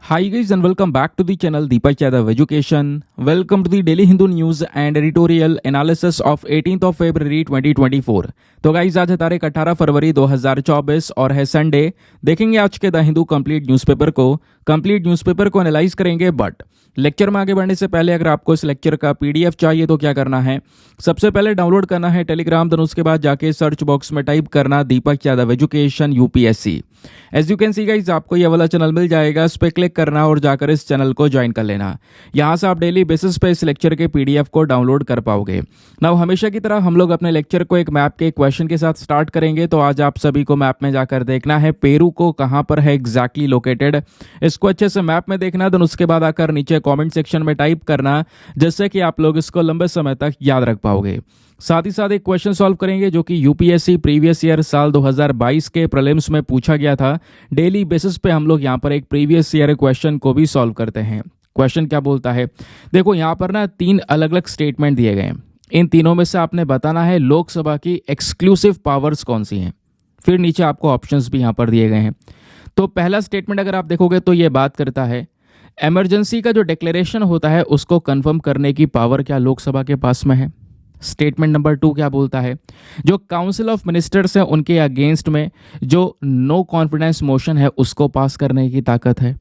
Hi guys and welcome back to the channel Deepak Yadav Education. Welcome to the Daily Hindu News and Editorial Analysis of 18th of February 2024. तो guys आज है तारीख 18 फरवरी 2024 और है Sunday. देखेंगे आज के द हिंदू कंप्लीट न्यूज़पेपर को एनालाइज करेंगे। बट लेक्चर में आगे बढ़ने से पहले अगर आपको इस लेक्चर का पीडीएफ चाहिए तो क्या करना है, सबसे पहले डाउनलोड करना है टेलीग्राम, देन उसके बाद जाके सर्च बॉक्स में टाइप करना Deepak Yadav education UPSC. As you can see guys आपको ये वाला चैनल मिल जाएगा, इस पर क्लिक करना और जाकर इस चैनल को ज्वाइन कर लेना। यहाँ से आप डेली बेसिस पे इस लेक्चर के पीडीएफ को डाउनलोड कर पाओगे। नाउ हमेशा की तरह हम लोग अपने लेक्चर को एक मैप के क्वेश्चन के साथ स्टार्ट करेंगे। तो आज आप सभी को मैप में जाकर देखना है पेरू को कहाँ पर है एग्जैक्टली लोकेटेड, इसको अच्छे से मैप में देखना। देन उसके बाद आकर नीचे कॉमेंट सेक्शन में टाइप करना, जिससे कि आप लोग इसको लंबे समय तक याद रख पाओगे। साथ ही साथ एक क्वेश्चन सॉल्व करेंगे जो कि यूपीएससी प्रीवियस ईयर साल 2022 के प्रीलिम्स में पूछा गया था। डेली बेसिस पे हम लोग यहाँ पर एक प्रीवियस ईयर क्वेश्चन को भी सॉल्व करते हैं। क्वेश्चन क्या बोलता है, देखो यहाँ पर ना 3 अलग अलग स्टेटमेंट दिए गए हैं। इन तीनों में से आपने बताना है लोकसभा की एक्सक्लूसिव पावर्स कौन सी हैं। फिर नीचे आपको ऑप्शंस भी यहाँ पर दिए गए हैं। तो पहला स्टेटमेंट अगर आप देखोगे तो ये बात करता है इमरजेंसी का जो डिक्लेरेशन होता है उसको कंफर्म करने की पावर क्या लोकसभा के पास में है। स्टेटमेंट नंबर 2 क्या बोलता है, जो काउंसिल ऑफ मिनिस्टर्स है उनके अगेंस्ट में जो नो कॉन्फिडेंस मोशन है उसको पास करने की ताकत है।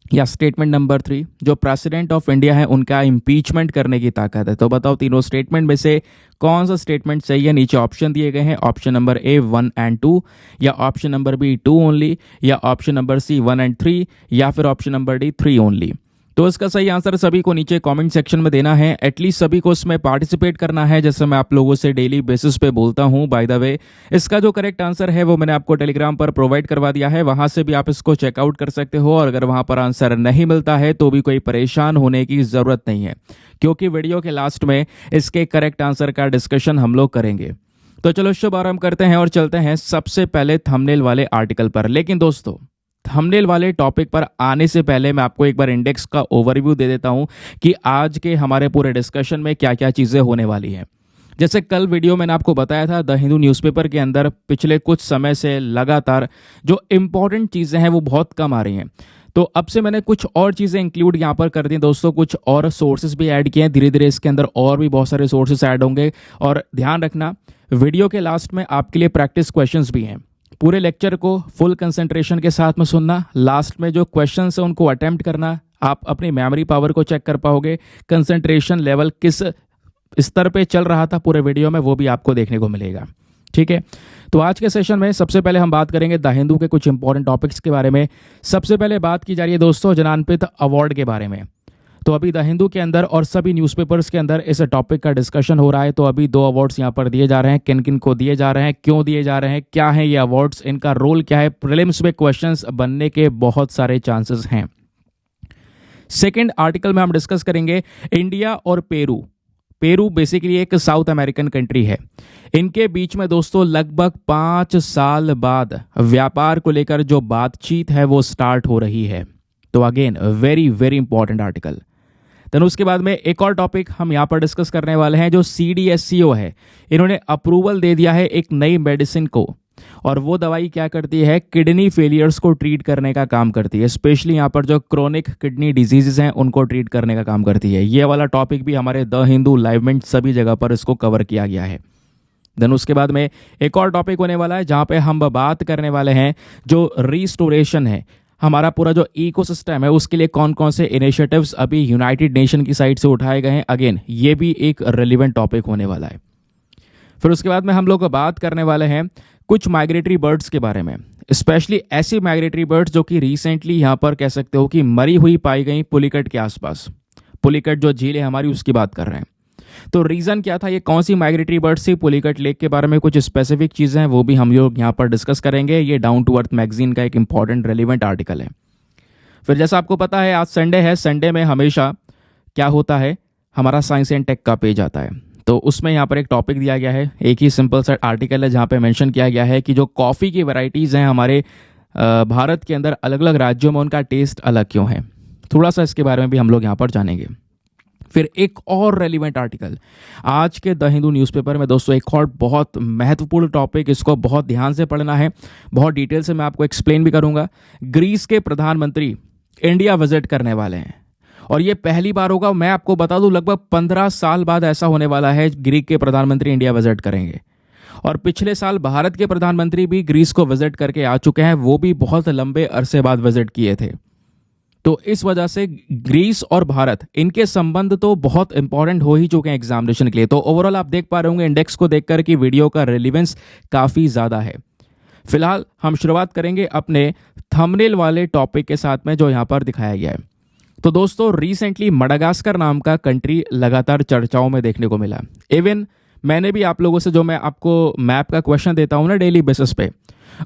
या स्टेटमेंट नंबर 3, जो प्रेसिडेंट ऑफ इंडिया है उनका इम्पीचमेंट करने की ताकत है। तो बताओ तीनों स्टेटमेंट में से कौन सा स्टेटमेंट सही है। नीचे ऑप्शन दिए गए हैं, ऑप्शन नंबर ए 1 एंड 2, या ऑप्शन नंबर बी 2 ओनली, या ऑप्शन नंबर सी 1 एंड 3, या फिर ऑप्शन नंबर डी 3 ओनली। तो इसका सही आंसर सभी को नीचे कमेंट सेक्शन में देना है। एटलीस्ट सभी को इसमें पार्टिसिपेट करना है, जैसे मैं आप लोगों से डेली बेसिस पे बोलता हूं। बाय द वे इसका जो करेक्ट आंसर है वो मैंने आपको टेलीग्राम पर प्रोवाइड करवा दिया है, वहां से भी आप इसको चेकआउट कर सकते हो। और अगर वहां पर आंसर नहीं मिलता है तो भी कोई परेशान होने की जरूरत नहीं है, क्योंकि वीडियो के लास्ट में इसके करेक्ट आंसर का डिस्कशन हम लोग करेंगे। तो चलो शुभ आरंभ करते हैं और चलते हैं सबसे पहले थंबनेल वाले आर्टिकल पर। लेकिन दोस्तों थंबनेल वाले टॉपिक पर आने से पहले मैं आपको एक बार इंडेक्स का ओवरव्यू दे देता हूं कि आज के हमारे पूरे डिस्कशन में क्या क्या चीज़ें होने वाली हैं। जैसे कल वीडियो मैंने आपको बताया था, द हिंदू न्यूज़पेपर के अंदर पिछले कुछ समय से लगातार जो इंपॉर्टेंट चीज़ें हैं वो बहुत कम आ रही हैं। तो अब से मैंने कुछ और चीज़ें इंक्लूड यहाँ पर कर दी दोस्तों, कुछ और सोर्सेज भी ऐड किए हैं। धीरे धीरे इसके अंदर और भी बहुत सारे सोर्सेज ऐड होंगे। और ध्यान रखना, वीडियो के लास्ट में आपके लिए प्रैक्टिस क्वेश्चंस भी हैं। पूरे लेक्चर को फुल कंसंट्रेशन के साथ में सुनना, लास्ट में जो क्वेश्चंस है उनको अटेम्प्ट करना। आप अपनी मेमोरी पावर को चेक कर पाओगे, कंसंट्रेशन लेवल किस स्तर पे चल रहा था पूरे वीडियो में, वो भी आपको देखने को मिलेगा। ठीक है, तो आज के सेशन में सबसे पहले हम बात करेंगे द हिंदू के कुछ इंपॉर्टेंट टॉपिक्स के बारे में। सबसे पहले बात की जा रही है दोस्तों ज्ञानपीठ अवार्ड के बारे में। तो अभी द हिंदू के अंदर और सभी न्यूज़पेपर्स के अंदर इस टॉपिक का डिस्कशन हो रहा है। तो अभी 2 अवार्ड्स यहाँ पर दिए जा रहे हैं। किन किन को दिए जा रहे हैं, क्यों दिए जा रहे हैं, क्या है ये अवार्ड्स, इनका रोल क्या है, प्रीलिम्स में क्वेश्चंस बनने के बहुत सारे चांसेस हैं। सेकंड आर्टिकल में हम डिस्कस करेंगे इंडिया और पेरू। पेरू बेसिकली एक साउथ अमेरिकन कंट्री है। इनके बीच में दोस्तों लगभग 5 साल बाद व्यापार को लेकर जो बातचीत है वो स्टार्ट हो रही है। तो again very very important article. Then उसके बाद में एक और टॉपिक हम यहाँ पर डिस्कस करने वाले हैं, जो CDSCO है, इन्होंने अप्रूवल दे दिया है एक नई मेडिसिन को। और वो दवाई क्या करती है, किडनी फेलियर्स को ट्रीट करने का काम करती है। स्पेशली यहाँ पर जो क्रोनिक किडनी डिजीजेस हैं उनको ट्रीट करने का काम करती है। ये वाला टॉपिक भी हमारे द हिंदू लाइवमेंट सभी जगह पर इसको कवर किया गया है। देन उसके बाद में एक और टॉपिक होने वाला है जहाँ पे हम बात करने वाले हैं जो रिस्टोरेशन है, हमारा पूरा जो इकोसिस्टम है उसके लिए कौन कौन से इनिशिएटिव्स अभी यूनाइटेड नेशन की साइड से उठाए गए हैं। अगेन ये भी एक रेलिवेंट टॉपिक होने वाला है। फिर उसके बाद में हम लोग बात करने वाले हैं कुछ माइग्रेटरी बर्ड्स के बारे में, स्पेशली ऐसी माइग्रेटरी बर्ड्स जो कि रिसेंटली यहाँ पर कह सकते हो कि मरी हुई पाई गई पुलिकट के आसपास। पुलिकट जो झील है हमारी उसकी बात कर रहे हैं। तो रीज़न क्या था, ये कौन सी माइग्रेटरी बर्ड्स थी, पुलिकट लेक के बारे में कुछ स्पेसिफिक चीज़ें हैं वो भी हम लोग यहाँ पर डिस्कस करेंगे। ये डाउन टू अर्थ मैगजीन का एक इंपॉर्टेंट रेलिवेंट आर्टिकल है। फिर जैसा आपको पता है आज संडे है, संडे में हमेशा क्या होता है, हमारा साइंस एंड टेक का पेज आता है। तो उसमें यहाँ पर एक टॉपिक दिया गया है, एक ही सिंपल सा आर्टिकल है जहाँ पे मेंशन किया गया है कि जो कॉफ़ी की वैरायटीज़ हैं हमारे भारत के अंदर अलग अलग राज्यों में उनका टेस्ट अलग क्यों है। थोड़ा सा इसके बारे में भी हम लोग यहाँ पर जानेंगे। फिर एक और रेलिवेंट आर्टिकल आज के द हिंदू न्यूज़पेपर में दोस्तों, एक और बहुत महत्वपूर्ण टॉपिक, इसको बहुत ध्यान से पढ़ना है, बहुत डिटेल से मैं आपको एक्सप्लेन भी करूंगा। ग्रीस के प्रधानमंत्री इंडिया विजिट करने वाले हैं। और ये पहली बार होगा, मैं आपको बता दूं, लगभग 15 साल बाद ऐसा होने वाला है ग्रीक के प्रधानमंत्री इंडिया विजिट करेंगे। और पिछले साल भारत के प्रधानमंत्री भी ग्रीस को विजिट करके आ चुके हैं, वो भी बहुत लंबे अरसे बाद विजिट किए थे। तो इस वजह से ग्रीस और भारत, इनके संबंध तो बहुत इंपॉर्टेंट हो ही चुके हैं एग्जामिनेशन के लिए। तो ओवरऑल आप देख पा रहे होंगे इंडेक्स को देखकर कि वीडियो का रिलेवेंस काफ़ी ज़्यादा है। फिलहाल हम शुरुआत करेंगे अपने थंबनेल वाले टॉपिक के साथ में जो यहाँ पर दिखाया गया है। तो दोस्तों, रिसेंटली मडागास्कर नाम का कंट्री लगातार चर्चाओं में देखने को मिला। इवन मैंने भी आप लोगों से, जो मैं आपको मैप का क्वेश्चन देता हूँ ना डेली बेसिस पे,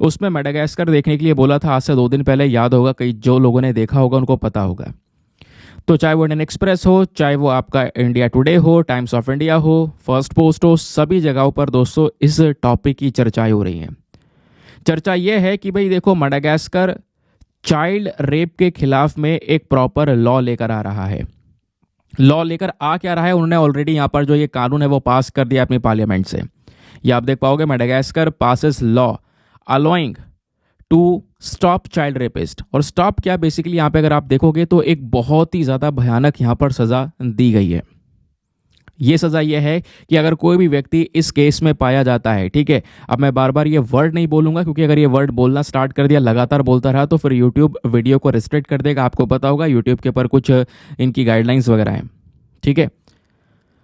उसमें मेडागास्कर देखने के लिए बोला था आज से 2 दिन पहले। याद होगा, कई जो लोगों ने देखा होगा उनको पता होगा। तो चाहे वो इंडियन एक्सप्रेस हो, चाहे वो आपका इंडिया टुडे हो, टाइम्स ऑफ इंडिया हो, फर्स्ट पोस्ट हो, सभी जगहों पर दोस्तों इस टॉपिक की चर्चाएं हो रही हैं। चर्चा यह है कि भाई देखो, मेडागास्कर चाइल्ड रेप के खिलाफ में एक प्रॉपर लॉ लेकर आ रहा है। लॉ लेकर आ क्या रहा है, उन्होंने ऑलरेडी यहाँ पर जो ये कानून है वो पास कर दिया अपनी पार्लियामेंट से। ये आप देख पाओगे, Madagascar passes law allowing to stop child rapist. और स्टॉप क्या, बेसिकली यहाँ पे अगर आप देखोगे तो एक बहुत ही ज़्यादा भयानक यहाँ पर सज़ा दी गई है। ये सज़ा ये है कि अगर कोई भी व्यक्ति इस केस में पाया जाता है, ठीक है, अब मैं बार बार ये वर्ड नहीं बोलूंगा क्योंकि अगर ये वर्ड बोलना स्टार्ट कर दिया, लगातार बोलता रहा, तो फिर यूट्यूब वीडियो को रिस्ट्रिक्ट कर देगा। आपको पता होगा यूट्यूब के ऊपर कुछ इनकी गाइडलाइंस वगैरह हैं, ठीक है।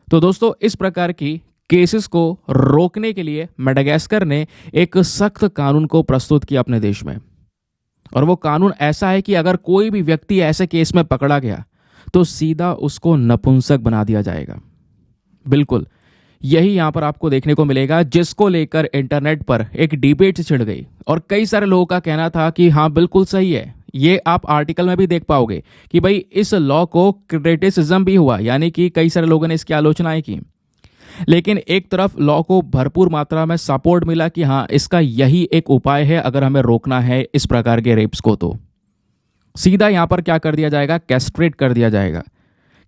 तो दोस्तों, इस प्रकार की केसेस को रोकने के लिए मेडागास्कर ने एक सख्त कानून को प्रस्तुत किया अपने देश में। और वो कानून ऐसा है कि अगर कोई भी व्यक्ति ऐसे केस में पकड़ा गया तो सीधा उसको नपुंसक बना दिया जाएगा। बिल्कुल यही यहां पर आपको देखने को मिलेगा, जिसको लेकर इंटरनेट पर एक डिबेट छिड़ गई। और कई सारे लोगों का कहना था कि हाँ बिल्कुल सही है। ये आप आर्टिकल में भी देख पाओगे कि भाई इस लॉ को क्रिटिसिज्म भी हुआ, यानी कि कई सारे लोगों ने इसकी आलोचनाएं की। लेकिन एक तरफ लॉ को भरपूर मात्रा में सपोर्ट मिला कि हाँ इसका यही एक उपाय है अगर हमें रोकना है इस प्रकार के रेप्स को। तो सीधा यहां पर क्या कर दिया जाएगा, कैस्ट्रेट कर दिया जाएगा।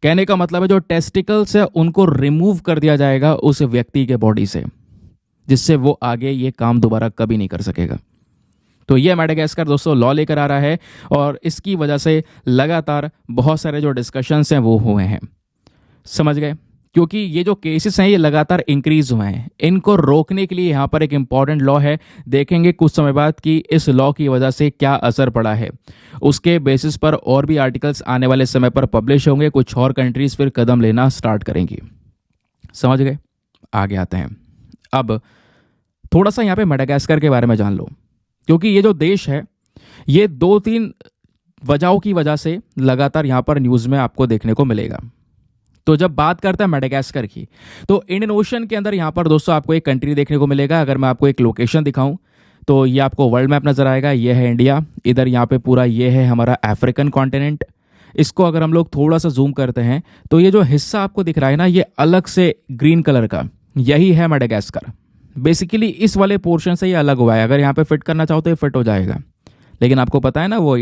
कहने का मतलब है जो टेस्टिकल्स है उनको रिमूव कर दिया जाएगा उस व्यक्ति के बॉडी से, जिससे वो आगे ये काम दोबारा कभी नहीं कर सकेगा। तो ये मेडागास्कर दोस्तों लॉ लेकर आ रहा है और इसकी वजह से लगातार बहुत सारे जो डिस्कशंस हैं वो हुए हैं, समझ गए। क्योंकि ये जो केसेस हैं ये लगातार इंक्रीज हुए हैं। इनको रोकने के लिए यहाँ पर एक इम्पॉर्टेंट लॉ है। देखेंगे कुछ समय बाद कि इस लॉ की वजह से क्या असर पड़ा है। उसके बेसिस पर और भी आर्टिकल्स आने वाले समय पर पब्लिश होंगे। कुछ और कंट्रीज फिर कदम लेना स्टार्ट करेंगी, समझ गए। आगे आते हैं। अब थोड़ा सा यहाँ पे मेडागास्कर के बारे में जान लो, क्योंकि ये जो देश है ये 2-3 वजहों की वजह से लगातार यहाँ पर न्यूज़ में आपको देखने को मिलेगा। तो जब बात करते हैं मेडागास्कर की, तो इंडियन ओशन के अंदर यहाँ पर दोस्तों आपको एक कंट्री देखने को मिलेगा। अगर मैं आपको एक लोकेशन दिखाऊं तो ये आपको वर्ल्ड मैप नजर आएगा। ये है इंडिया, इधर यहाँ पे पूरा ये है हमारा अफ्रीकन कॉन्टिनेंट। इसको अगर हम लोग थोड़ा सा जूम करते हैं तो ये जो हिस्सा आपको दिख रहा है ना, ये अलग से ग्रीन कलर का, यही है मेडागास्कर। बेसिकली इस वाले पोर्शन से ये अलग हुआ है। अगर यहाँ पे फिट करना चाहो तो ये फिट हो जाएगा, लेकिन आपको पता है ना वो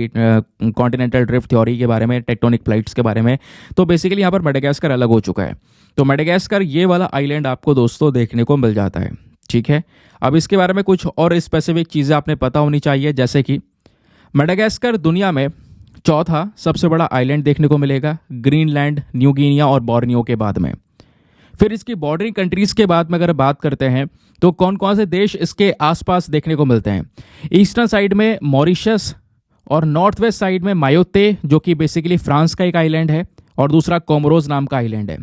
कॉन्टिनेंटल ड्रिफ्ट थ्योरी के बारे में, टेक्टोनिक प्लेट्स के बारे में। तो बेसिकली यहाँ पर मेडागास्कर अलग हो चुका है। तो मेडागास्कर ये वाला आइलैंड आपको दोस्तों देखने को मिल जाता है, ठीक है। अब इसके बारे में कुछ और स्पेसिफिक चीज़ें आपने पता होनी चाहिए, जैसे कि मेडागास्कर दुनिया में चौथा सबसे बड़ा आइलैंड देखने को मिलेगा, ग्रीनलैंड, न्यू गिनिया और बोर्नियो के बाद में। फिर इसकी बॉर्डरिंग कंट्रीज के बाद में अगर बात करते हैं तो कौन कौन से देश इसके आसपास देखने को मिलते हैं। ईस्टर्न साइड में मॉरिशस और नॉर्थ वेस्ट साइड में मायोते, जो कि बेसिकली फ्रांस का एक आइलैंड है, और दूसरा कोमोरोस नाम का आइलैंड है।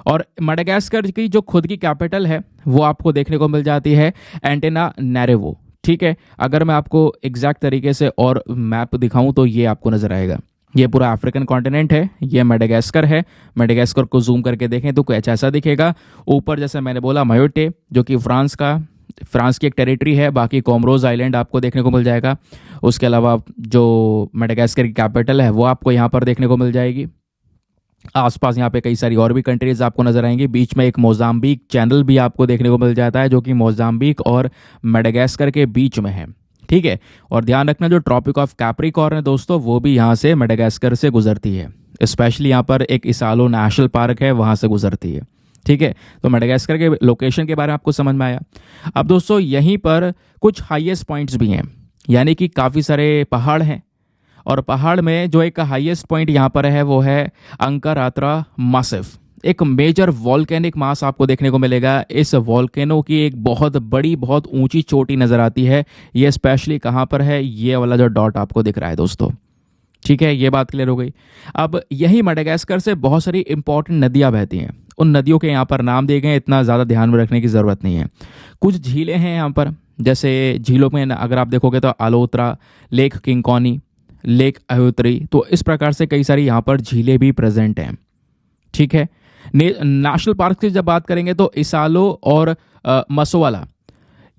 और मेडागास्कर की जो खुद की कैपिटल है वो आपको देखने को मिल जाती है एंटानानारिवो, ठीक है। अगर मैं आपको एग्जैक्ट तरीके से और मैप दिखाऊं तो ये आपको नजर आएगा। ये पूरा अफ्रीकन कॉन्टिनेंट है, ये मेडागास्कर है। मेडागास्कर को जूम करके देखें तो कुछ ऐसा दिखेगा। ऊपर जैसे मैंने बोला मायोटे, जो कि फ्रांस की एक टेरिटरी है। बाकी कोमोरोस आइलैंड आपको देखने को मिल जाएगा। उसके अलावा जो मेडागास्कर की कैपिटल है वो आपको यहाँ पर देखने को मिल जाएगी। आसपास यहाँ पे कई सारी और भी कंट्रीज आपको नजर आएंगी। बीच में एक मोजाम्बिक चैनल भी आपको देखने को मिल जाता है, जो कि मोजाम्बिक और मेडागास्कर के बीच में है, ठीक है। और ध्यान रखना जो ट्रॉपिक ऑफ कैप्रिकॉर्न है दोस्तों, वो भी यहाँ से मेडागास्कर से गुजरती है। स्पेशली यहाँ पर एक इसालो नेशनल पार्क है, वहाँ से गुजरती है, ठीक है। तो मेडागास्कर के लोकेशन के बारे में आपको समझ में आया। अब दोस्तों यहीं पर कुछ हाईएस्ट पॉइंट्स भी हैं, यानी कि काफ़ी सारे पहाड़ हैं और पहाड़ में जो एक हाईएस्ट पॉइंट यहाँ पर है वो है अंकारात्रा मासिव। एक मेजर वॉल्केनिक मास आपको देखने को मिलेगा। इस वॉल्केनो की एक बहुत बड़ी, बहुत ऊंची चोटी नजर आती है। ये स्पेशली कहाँ पर है, ये वाला जो डॉट आपको दिख रहा है दोस्तों। ठीक है, ये बात क्लियर हो गई। अब यही मेडागास्कर से बहुत सारी इंपॉर्टेंट नदियां बहती हैं। उन नदियों के यहाँ पर नाम दिए गए, इतना ज़्यादा ध्यान में रखने की ज़रूरत नहीं है। कुछ झीलें हैं यहाँ पर, जैसे झीलों में अगर आप देखोगे तो अलोत्रा, लेक किंगकॉनी, लेक अयोत्री, तो इस प्रकार से कई सारी यहाँ पर झीलें भी प्रेजेंट हैं। ठीक है, नेशनल पार्क की जब बात करेंगे तो इसालो और मसोवाला,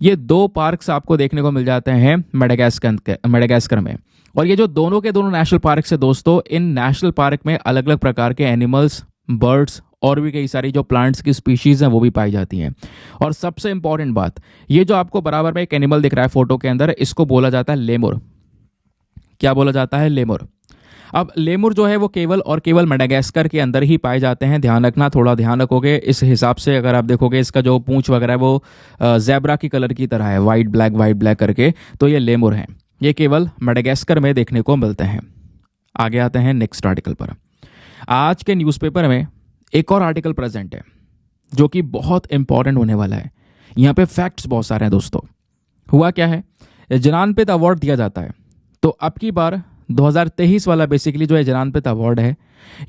ये दो पार्क्स आपको देखने को मिल जाते हैं मेडागास्कर में। और ये जो दोनों के दोनों नेशनल पार्क से दोस्तों, इन नेशनल पार्क में अलग अलग प्रकार के एनिमल्स, बर्ड्स और भी कई सारी जो प्लांट्स की स्पीशीज हैं वो भी पाई जाती हैं। और सबसे इंपॉर्टेंट बात, ये जो आपको बराबर में एक एनिमल दिख रहा है फोटो के अंदर, इसको बोला जाता है लेमुर। क्या बोला जाता है? लेमुर। अब लेमुर जो है वो केवल और केवल मेडागास्कर के अंदर ही पाए जाते हैं। ध्यान रखना, थोड़ा ध्यान रखोगे इस हिसाब से। अगर आप देखोगे इसका जो पूंछ वगैरह है वो ज़ेब्रा की कलर की तरह है, वाइट ब्लैक करके, तो ये लेमुर हैं। ये केवल मेडागास्कर में देखने को मिलते हैं। आगे आते हैं नेक्स्ट आर्टिकल पर। आज के न्यूज़पेपर में एक और आर्टिकल प्रेजेंट है जो कि बहुत इंपॉर्टेंट होने वाला है। यहाँ पे फैक्ट्स बहुत सारे हैं दोस्तों। हुआ क्या है, ज्ञानपीठ अवार्ड दिया जाता है। तो अब की बार 2023 वाला बेसिकली जो है ज्ञानपीठ अवार्ड है,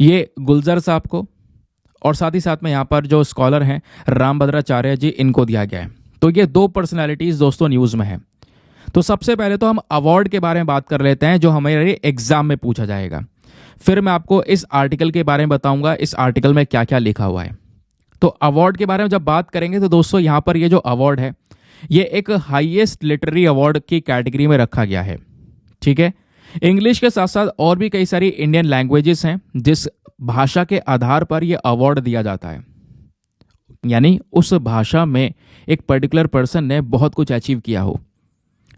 ये गुलजार साहब को और साथ ही साथ में यहाँ पर जो स्कॉलर हैं रामभद्राचार्य जी, इनको दिया गया है। तो ये दो पर्सनैलिटीज़ दोस्तों न्यूज़ में है। तो सबसे पहले तो हम अवार्ड के बारे में बात कर लेते हैं जो हमारे एग्जाम में पूछा जाएगा। फिर मैं आपको इस आर्टिकल के बारे में बताऊंगा, इस आर्टिकल में क्या क्या लिखा हुआ है। तो अवार्ड के बारे में जब बात करेंगे तो दोस्तों यहाँ पर ये जो अवार्ड है, ये एक हाईएस्ट लिटरेरी अवार्ड की कैटेगरी में रखा गया है। ठीक है, इंग्लिश के साथ साथ और भी कई सारी इंडियन लैंग्वेजेस हैं जिस भाषा के आधार पर यह अवार्ड दिया जाता है। यानी उस भाषा में एक पर्टिकुलर पर्सन ने बहुत कुछ अचीव किया हो,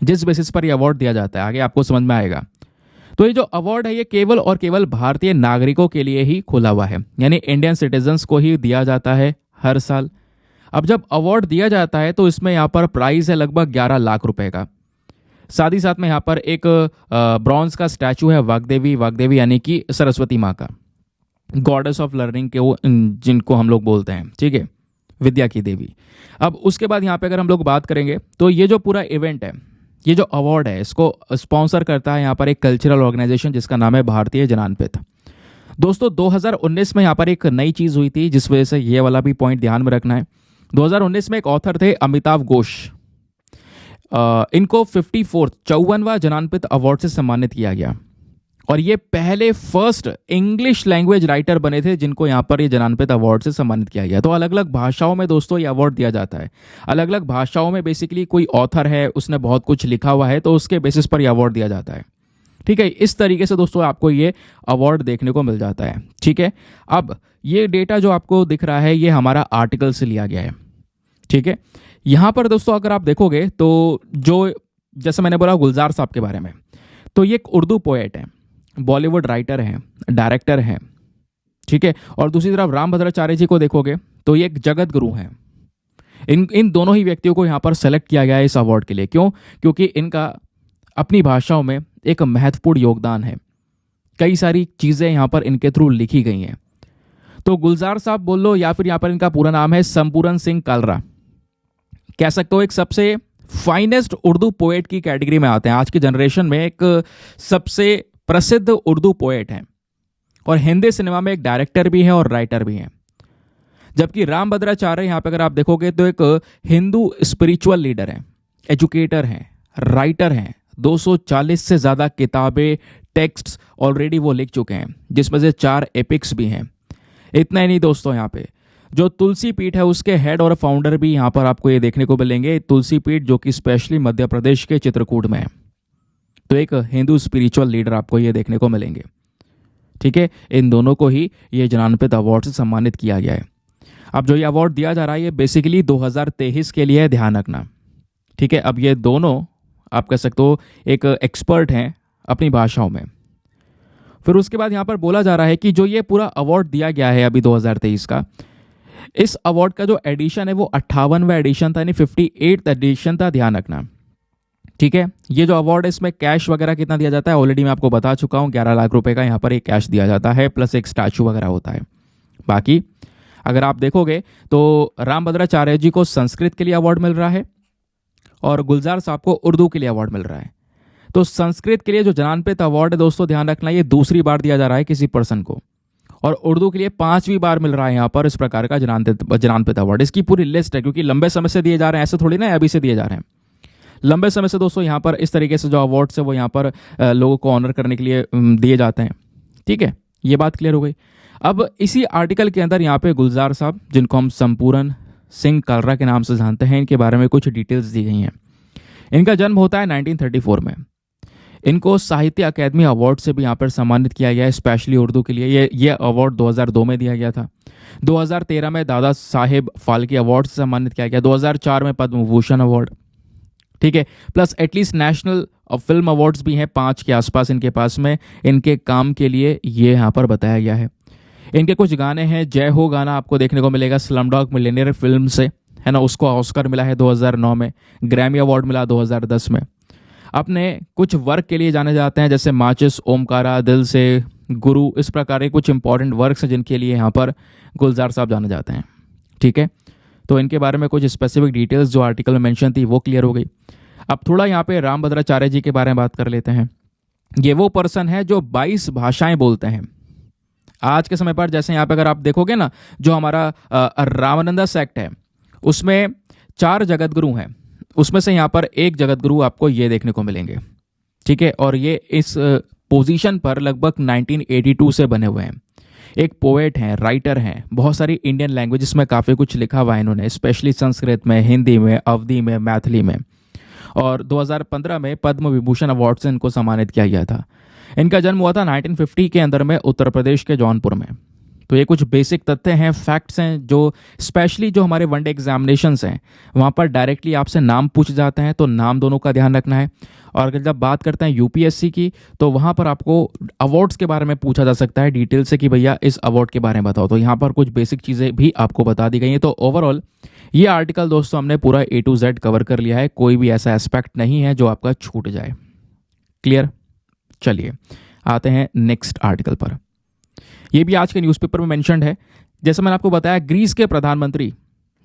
जिस बेसिस पर यह अवार्ड दिया जाता है। आगे आपको समझ में आएगा। तो ये जो अवार्ड है ये केवल और केवल भारतीय नागरिकों के लिए ही खुला हुआ है, यानी इंडियन सिटीजन्स को ही दिया जाता है हर साल। अब जब अवार्ड दिया जाता है तो इसमें यहाँ पर प्राइस है लगभग 11 लाख रुपए का। साथ ही साथ में यहाँ पर एक ब्रॉन्ज का स्टैचू है वाग्देवी यानी कि सरस्वती माँ का, गॉडेस ऑफ लर्निंग के वो जिनको हम लोग बोलते हैं। ठीक है, विद्या की देवी। अब उसके बाद यहाँ पे अगर हम लोग बात करेंगे तो ये जो पूरा इवेंट है, ये जो अवार्ड है, इसको स्पॉन्सर करता है यहाँ पर एक कल्चरल ऑर्गेनाइजेशन जिसका नाम है भारतीय ज्ञानपीठ। दोस्तों 2019 में यहाँ पर एक नई चीज़ हुई थी जिस वजह से ये वाला भी पॉइंट ध्यान में रखना है। 2019 में एक ऑथर थे अमिताभ घोष, इनको 54वां ज्ञानपीठ अवार्ड से सम्मानित किया गया। और ये पहले फर्स्ट इंग्लिश लैंग्वेज राइटर बने थे जिनको यहाँ पर ये ज्ञानपीठ अवार्ड से सम्मानित किया गया। तो अलग अलग भाषाओं में दोस्तों ये अवार्ड दिया जाता है। अलग अलग भाषाओं में बेसिकली कोई ऑथर है, उसने बहुत कुछ लिखा हुआ है, तो उसके बेसिस पर यह अवार्ड दिया जाता है। ठीक है, इस तरीके से दोस्तों आपको ये अवार्ड देखने को मिल जाता है। ठीक है, अब ये डेटा जो आपको दिख रहा है ये हमारा आर्टिकल से लिया गया है। ठीक है, यहाँ पर दोस्तों अगर आप देखोगे तो जो जैसे मैंने बोला गुलजार साहब के बारे में, तो ये एक उर्दू पोएट है, बॉलीवुड राइटर हैं, डायरेक्टर हैं। ठीक है, और दूसरी तरफ रामभद्राचार्य जी को देखोगे तो ये एक जगत गुरु हैं। इन दोनों ही व्यक्तियों को यहाँ पर सेलेक्ट किया गया है इस अवार्ड के लिए। क्यों? क्योंकि इनका अपनी भाषाओं में एक महत्वपूर्ण योगदान है। कई सारी चीज़ें यहाँ पर इनके थ्रू लिखी गई हैं। तो गुलजार साहब बोल लो या फिर यहाँ पर इनका पूरा नाम है संपूर्ण सिंह कालरा, कह सकते हो एक सबसे फाइनेस्ट उर्दू पोएट की कैटेगरी में आते हैं। आज की जनरेशन में एक सबसे प्रसिद्ध उर्दू पोएट हैं और हिंदी सिनेमा में एक डायरेक्टर भी हैं और राइटर भी हैं। जबकि रामभद्राचार्य यहाँ पे अगर आप देखोगे तो एक हिंदू स्पिरिचुअल लीडर हैं, एजुकेटर हैं, राइटर हैं। 240 से ज़्यादा किताबें, टेक्स्ट्स ऑलरेडी वो लिख चुके हैं, जिसमें से 4 एपिक्स भी हैं। इतना ही नहीं दोस्तों, यहाँ पे जो तुलसी पीठ है उसके हेड और फाउंडर भी यहाँ पर आपको ये देखने को मिलेंगे। तुलसी पीठ जो कि स्पेशली मध्य प्रदेश के चित्रकूट में है। तो एक हिंदू स्पिरिचुअल लीडर आपको ये देखने को मिलेंगे। ठीक है, इन दोनों को ही ये ज्ञानपीठ अवार्ड से सम्मानित किया गया है। अब जो ये अवार्ड दिया जा रहा है ये बेसिकली 2023 के लिए है, ध्यान रखना। ठीक है, अब ये दोनों आप कह सकते हो एक एक्सपर्ट हैं अपनी भाषाओं में। फिर उसके बाद यहाँ पर बोला जा रहा है कि जो ये पूरा अवार्ड दिया गया है अभी 2023 का, इस अवार्ड का जो एडिशन है वो 58वां एडिशन था, यानी 58th एडिशन था। ध्यान रखना, ठीक है, ये जो अवार्ड है इसमें कैश वगैरह कितना दिया जाता है ऑलरेडी मैं आपको बता चुका हूँ, 11 लाख रुपए का यहाँ पर एक कैश दिया जाता है, प्लस एक स्टैचू वगैरह होता है। बाकी अगर आप देखोगे तो रामभद्राचार्य जी को संस्कृत के लिए अवार्ड मिल रहा है और गुलजार साहब को उर्दू के लिए अवार्ड मिल रहा है। तो संस्कृत के लिए जो ज्ञानपीठ अवार्ड है दोस्तों, ध्यान रखना, ये दूसरी बार दिया जा रहा है किसी पर्सन को, और उर्दू के लिए 5वीं बार मिल रहा है यहाँ पर इस प्रकार का ज्ञानपीठ अवार्ड। इसकी पूरी लिस्ट है, क्योंकि लंबे समय से दिए जा रहे हैं, ऐसे थोड़ी ना अभी से दिए जा रहे हैं, लंबे समय से दोस्तों यहाँ पर इस तरीके से जो अवार्ड्स है वो यहाँ पर लोगों को ऑनर करने के लिए दिए जाते हैं। ठीक है, ये बात क्लियर हो गई। अब इसी आर्टिकल के अंदर यहाँ पे गुलजार साहब, जिनको हम संपूर्ण सिंह कालरा के नाम से जानते हैं, इनके बारे में कुछ डिटेल्स दी गई हैं। इनका जन्म होता है 1934 में। इनको साहित्य अकादमी अवार्ड से भी यहाँ पर सम्मानित किया गया है, स्पेशली उर्दू के लिए। ये अवार्ड 2002 में दिया गया था। 2013 में दादा साहेब फाल्के अवार्ड से सम्मानित किया गया। 2004 में पद्म भूषण अवार्ड, ठीक है, plus at least national film awards भी हैं 5 के आसपास इनके पास में, इनके काम के लिए ये यहाँ पर बताया गया है। इनके कुछ गाने हैं, जय हो गाना आपको देखने को मिलेगा स्लमडॉग मिलियनेयर फिल्म से, है ना, उसको ऑस्कर मिला है 2009 में, ग्रैमी अवार्ड मिला 2010 में। अपने कुछ वर्क के लिए जाने जाते हैं, जैसे माचिस, ओमकारा, दिल से, गुरु, इस प्रकार के कुछ इंपॉर्टेंट वर्क्स हैं जिनके लिए यहाँ पर गुलजार साहब जाने जाते हैं। ठीक है, तो इनके बारे में कुछ स्पेसिफिक डिटेल्स जो आर्टिकल में मेंशन थी वो क्लियर हो गई। अब थोड़ा यहाँ पे रामभद्राचार्य जी के बारे में बात कर लेते हैं। ये वो पर्सन है जो 22 भाषाएं बोलते हैं आज के समय पर। जैसे यहाँ पे अगर आप देखोगे ना, जो हमारा रामानंदा सेक्ट है उसमें 4 जगतगुरु हैं, उसमें से यहाँ पर एक जगतगुरु आपको ये देखने को मिलेंगे। ठीक है, और ये इस पोजीशन पर लगभग 1982 से बने हुए हैं। एक पोएट हैं, राइटर हैं, बहुत सारी इंडियन लैंग्वेजेस में काफ़ी कुछ लिखा हुआ है इन्होंने, स्पेशली संस्कृत में, हिंदी में, अवधी में, मैथिली में। और 2015 में पद्म विभूषण अवार्ड से इनको सम्मानित किया गया था। इनका जन्म हुआ था 1950 के अंदर में, उत्तर प्रदेश के जौनपुर में। तो ये कुछ बेसिक तथ्य हैं, फैक्ट्स हैं, जो स्पेशली जो हमारे वनडे एग्जामिनेशंस हैं वहाँ पर डायरेक्टली आपसे नाम पूछ जाते हैं, तो नाम दोनों का ध्यान रखना है। और अगर जब बात करते हैं यूपीएससी की, तो वहाँ पर आपको अवार्ड्स के बारे में पूछा जा सकता है डिटेल से कि भैया इस अवार्ड के बारे में बताओ, तो यहाँ पर कुछ बेसिक चीज़ें भी आपको बता दी गई हैं। तो ओवरऑल ये आर्टिकल दोस्तों हमने पूरा A to Z कवर कर लिया है, कोई भी ऐसा एस्पेक्ट नहीं है जो आपका छूट जाए। क्लियर? चलिए आते हैं नेक्स्ट आर्टिकल पर। यह भी आज के न्यूज़पेपर में मेंशन्ड है। जैसे मैंने आपको बताया, ग्रीस के प्रधानमंत्री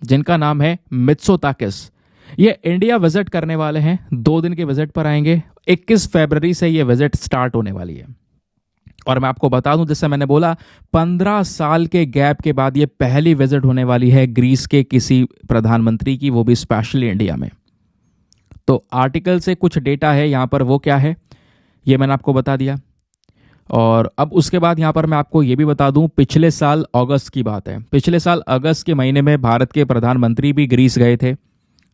जिनका नाम है मित्सोताकिस, ये इंडिया विजिट करने वाले हैं। 2 दिन के विजिट पर आएंगे। 21 फरवरी से ये विजिट स्टार्ट होने वाली है। और मैं आपको बता दूं, जैसे मैंने बोला, 15 साल के गैप के बाद ये पहली विजिट होने वाली है ग्रीस के किसी प्रधानमंत्री की, वो भी स्पेशली इंडिया में। तो आर्टिकल से कुछ डेटा है यहाँ पर, वो क्या है ये मैंने आपको बता दिया। और अब उसके बाद यहाँ पर मैं आपको ये भी बता दूं, पिछले साल अगस्त की बात है, पिछले साल अगस्त के महीने में भारत के प्रधानमंत्री भी ग्रीस गए थे।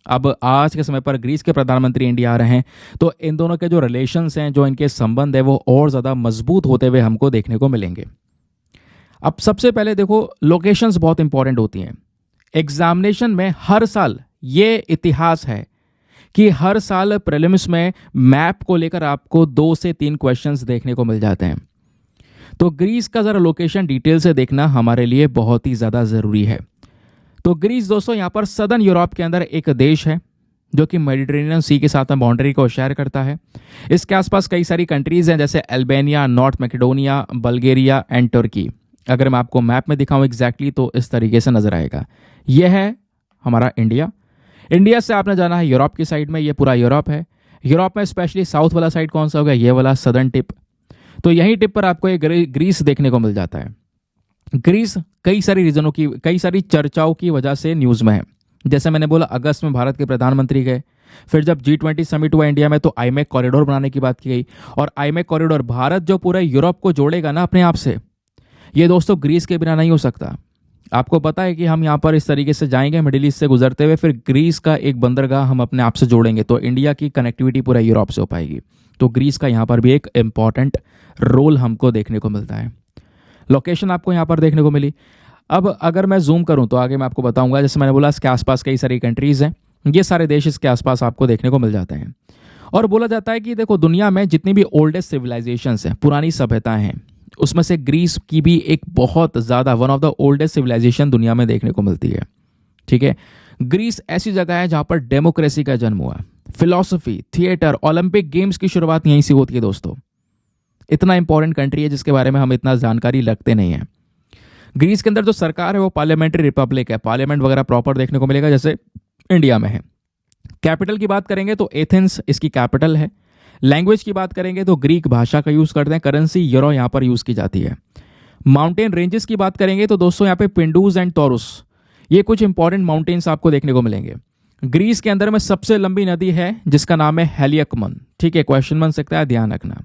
अब आज के समय पर ग्रीस के प्रधानमंत्री इंडिया आ रहे हैं, तो इन दोनों के जो रिलेशंस हैं, जो इनके संबंध है, वो और ज़्यादा मजबूत होते हुए हमको देखने को मिलेंगे। अब सबसे पहले देखो, लोकेशंस बहुत इंपॉर्टेंट होती हैं एग्जामिनेशन में। हर साल ये इतिहास है कि हर साल प्रीलिम्स में मैप को लेकर आपको 2 से 3 क्वेश्चंस देखने को मिल जाते हैं। तो ग्रीस का ज़रा लोकेशन डिटेल से देखना हमारे लिए बहुत ही ज़्यादा ज़रूरी है। तो ग्रीस दोस्तों यहाँ पर सदर्न यूरोप के अंदर एक देश है जो कि मेडिटेरेनियन सी के साथ में बाउंड्री को शेयर करता है। इसके आसपास कई सारी कंट्रीज़ हैं, जैसे Albania, North Macedonia, Bulgaria and Turkey. अगर मैं आपको मैप में दिखाऊं एग्जैक्टली तो इस तरीके से नजर आएगा। यह है हमारा इंडिया। इंडिया से आपने जाना है यूरोप की साइड में, ये पूरा यूरोप है। यूरोप में स्पेशली साउथ वाला साइड कौन सा होगा, ये वाला सदर्न टिप। तो यही टिप पर आपको ये ग्रीस देखने को मिल जाता है। ग्रीस कई सारी रीजनों की, कई सारी चर्चाओं की वजह से न्यूज़ में है। जैसे मैंने बोला, अगस्त में भारत के प्रधानमंत्री गए, फिर जब G20 समिट हुआ इंडिया में, तो आईमेक कॉरिडोर बनाने की बात की गई। और आईमेक कॉरिडोर, भारत जो पूरे यूरोप को जोड़ेगा ना अपने आप से, ये दोस्तों ग्रीस के बिना नहीं हो सकता। आपको पता है कि हम यहाँ पर इस तरीके से जाएंगे मिडिल ईस्ट से गुजरते हुए, फिर ग्रीस का एक बंदरगाह हम अपने आप से जोड़ेंगे, तो इंडिया की कनेक्टिविटी पूरा यूरोप से हो पाएगी। तो ग्रीस का यहाँ पर भी एक इंपॉर्टेंट रोल हमको देखने को मिलता है। लोकेशन आपको यहाँ पर देखने को मिली। अब अगर मैं जूम करूँ तो आगे मैं आपको बताऊंगा। जैसे मैंने बोला, इसके आसपास कई सारी कंट्रीज़ हैं, ये सारे देश इसके आसपास आपको देखने को मिल जाते हैं। और बोला जाता है कि देखो, दुनिया में जितनी भी ओल्डेस्ट सिविलाइजेशंस हैं, पुरानी सभ्यताएं हैं, उसमें से ग्रीस की भी एक बहुत ज़्यादा one of the oldest civilisation दुनिया में देखने को मिलती है। ठीक है, ग्रीस ऐसी जगह है जहाँ पर डेमोक्रेसी का जन्म हुआ। फिलॉसफी, थिएटर, ओलंपिक गेम्स की शुरुआत यहीं से होती है दोस्तों। इतना इंपॉर्टेंट कंट्री है जिसके बारे में हम इतना जानकारी रखते नहीं है। ग्रीस के अंदर जो सरकार है वो पार्लियामेंट्री रिपब्लिक है, पार्लियामेंट वगैरह प्रॉपर देखने को मिलेगा जैसे इंडिया में है। कैपिटल की बात करेंगे तो एथेंस इसकी कैपिटल है। लैंग्वेज की बात करेंगे तो ग्रीक भाषा का यूज करते हैं। करेंसी यूरो यहाँ पर यूज की जाती है। माउंटेन रेंजेस की बात करेंगे तो दोस्तों यहाँ पे पिंडूज एंड टॉरस, ये कुछ इंपॉर्टेंट माउंटेन्स आपको देखने को मिलेंगे। ग्रीस के अंदर में सबसे लंबी नदी है जिसका नाम है हेलियकमन। ठीक है, क्वेश्चन बन सकता है, ध्यान रखना।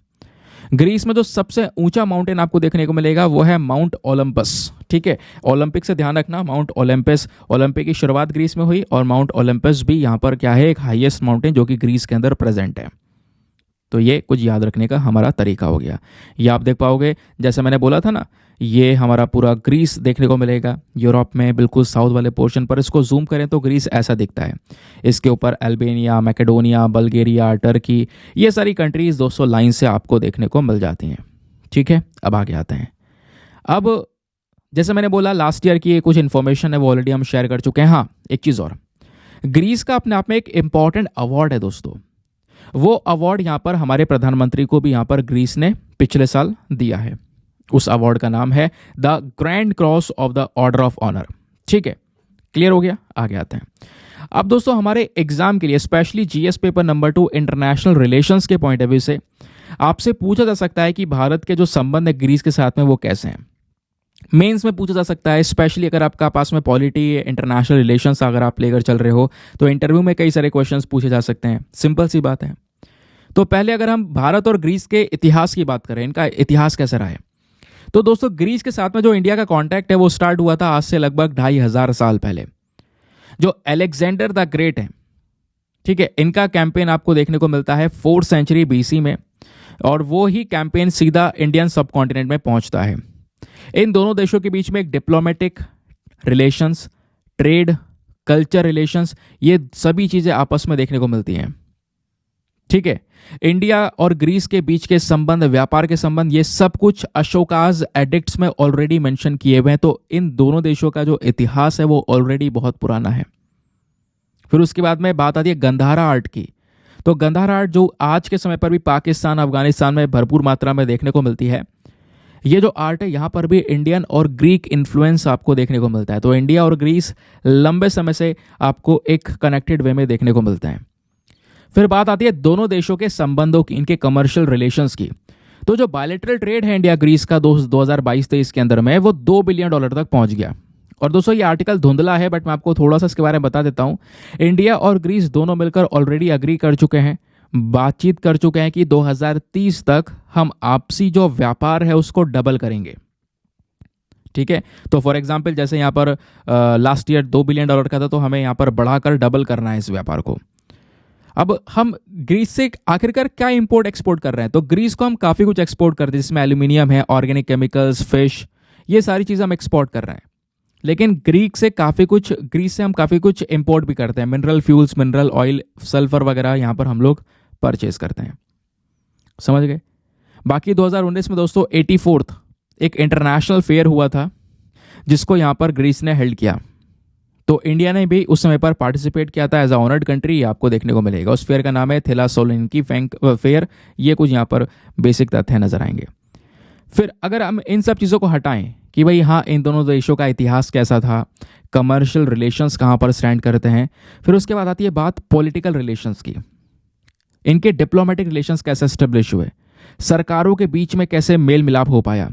ग्रीस में जो सबसे ऊंचा माउंटेन आपको देखने को मिलेगा वो है माउंट ओलंपस। ठीक है, ओलंपिक से ध्यान रखना, माउंट ओलंपस। ओलंपिक की शुरुआत ग्रीस में हुई और माउंट ओलंपस भी यहाँ पर क्या है, एक हाईएस्ट माउंटेन जो कि ग्रीस के अंदर प्रेजेंट है। तो ये कुछ याद रखने का हमारा तरीका हो गया। ये आप देख पाओगे, जैसे मैंने बोला था ना, ये हमारा पूरा ग्रीस देखने को मिलेगा यूरोप में, बिल्कुल साउथ वाले पोर्शन पर। इसको जूम करें तो ग्रीस ऐसा दिखता है। इसके ऊपर अल्बानिया, मैकेडोनिया, बल्गेरिया, टर्की, ये सारी कंट्रीज दोस्तों लाइन से आपको देखने को मिल जाती हैं। ठीक है, अब आगे आते हैं। अब जैसे मैंने बोला लास्ट ईयर की कुछ इन्फॉर्मेशन है वो ऑलरेडी हम शेयर कर चुके हैं। हाँ, एक चीज़ और, ग्रीस का अपने आप में एक इंपॉर्टेंट अवार्ड है दोस्तों। वो अवार्ड यहाँ पर हमारे प्रधानमंत्री को भी यहाँ पर ग्रीस ने पिछले साल दिया है। उस अवार्ड का नाम है the grand cross of the order of honour. ठीक है, क्लियर हो गया, आगे आते हैं। अब दोस्तों हमारे एग्जाम के लिए specially GS paper number 2 international relations के पॉइंट ऑफ व्यू से आपसे पूछा जा सकता है कि भारत के जो संबंध है ग्रीस के साथ में वो कैसे हैं। मेंस में पूछा जा सकता है, स्पेशली अगर आपका पास में पॉलिटी, इंटरनेशनल रिलेशंस अगर आप लेकर चल रहे हो तो इंटरव्यू में कई सारे क्वेश्चंस पूछे जा सकते हैं। सिंपल सी बात है। तो पहले अगर हम भारत और ग्रीस के इतिहास की बात करें, इनका इतिहास कैसा रहा है, तो दोस्तों ग्रीस के साथ में जो इंडिया का कॉन्टैक्ट है वो स्टार्ट हुआ था आज से लगभग 2500 साल पहले। जो अलेक्जेंडर द ग्रेट है, ठीक है, इनका कैंपेन आपको देखने को मिलता है 4th सेंचुरी बीसी में, और वो ही कैंपेन सीधा इंडियन सब कॉन्टिनेंट में पहुंचता है। इन दोनों देशों के बीच में एक diplomatic relations, trade, culture relations, ये सभी चीजें आपस में देखने को मिलती हैं। ठीक है, इंडिया और ग्रीस के बीच के संबंध, व्यापार के संबंध, ये सब कुछ अशोकाज एडिक्ट्स में ऑलरेडी मेंशन किए हुए हैं। तो इन दोनों देशों का जो इतिहास है वो ऑलरेडी बहुत पुराना है। फिर उसके बाद में बात आती है गंधारा आर्ट की। तो गंधारा आर्ट जो आज के समय पर भी पाकिस्तान, अफगानिस्तान में भरपूर मात्रा में देखने को मिलती है, ये जो आर्ट है यहाँ पर भी इंडियन और ग्रीक इन्फ्लुएंस आपको देखने को मिलता है। तो इंडिया और ग्रीस लंबे समय से आपको एक कनेक्टेड वे में देखने को मिलता है। फिर बात आती है दोनों देशों के संबंधों की, इनके कमर्शियल रिलेशंस की। तो जो बायलैटरल ट्रेड है इंडिया ग्रीस का 2022-23 के अंदर में वो $2 बिलियन तक पहुंच गया। और दोस्तों ये आर्टिकल धुंधला है बट मैं आपको थोड़ा सा इसके बारे में बता देता हूं। इंडिया और ग्रीस दोनों मिलकर ऑलरेडी अग्री कर चुके हैं, बातचीत कर चुके हैं कि 2030 तक हम आपसी जो व्यापार है उसको डबल करेंगे। ठीक है, तो फॉर एग्जांपल जैसे यहाँ पर लास्ट ईयर $2 बिलियन का था, तो हमें यहाँ पर बढ़ाकर डबल करना है इस व्यापार को। अब हम ग्रीस से आखिरकार क्या इंपोर्ट एक्सपोर्ट कर रहे हैं, तो ग्रीस को हम काफ़ी कुछ एक्सपोर्ट करते हैं, जिसमें एल्यूमिनियम है, ऑर्गेनिक केमिकल्स, फिश, ये सारी चीज़ें हम एक्सपोर्ट कर रहे हैं। लेकिन ग्रीस से हम काफ़ी कुछ इंपोर्ट भी करते हैं, mineral fuels, mineral oil, sulphur वगैरह यहाँ पर हम लोग परचेज करते हैं। समझ गए। बाकी 2019 में दोस्तों 84th एक इंटरनेशनल फेयर हुआ था जिसको यहाँ पर ग्रीस ने हेल्ड किया। तो इंडिया ने भी उस समय पर पार्टिसिपेट किया था एज अ ऑनर्ड कंट्री, आपको देखने को मिलेगा। उस फेयर का नाम है थेसालोनिकी फेयर। ये कुछ यहाँ पर बेसिक तथ्य नजर आएंगे। फिर अगर हम इन सब चीज़ों को हटाएं कि भाई हाँ इन दोनों देशों का इतिहास कैसा था, कमर्शियल रिलेशंस कहाँ पर स्टैंड करते हैं, फिर उसके बाद आती है बात पॉलिटिकल रिलेशंस की। इनके डिप्लोमेटिक रिलेशंस कैसे एस्टेब्लिश हुए, सरकारों के बीच में कैसे मेल मिलाप हो पाया।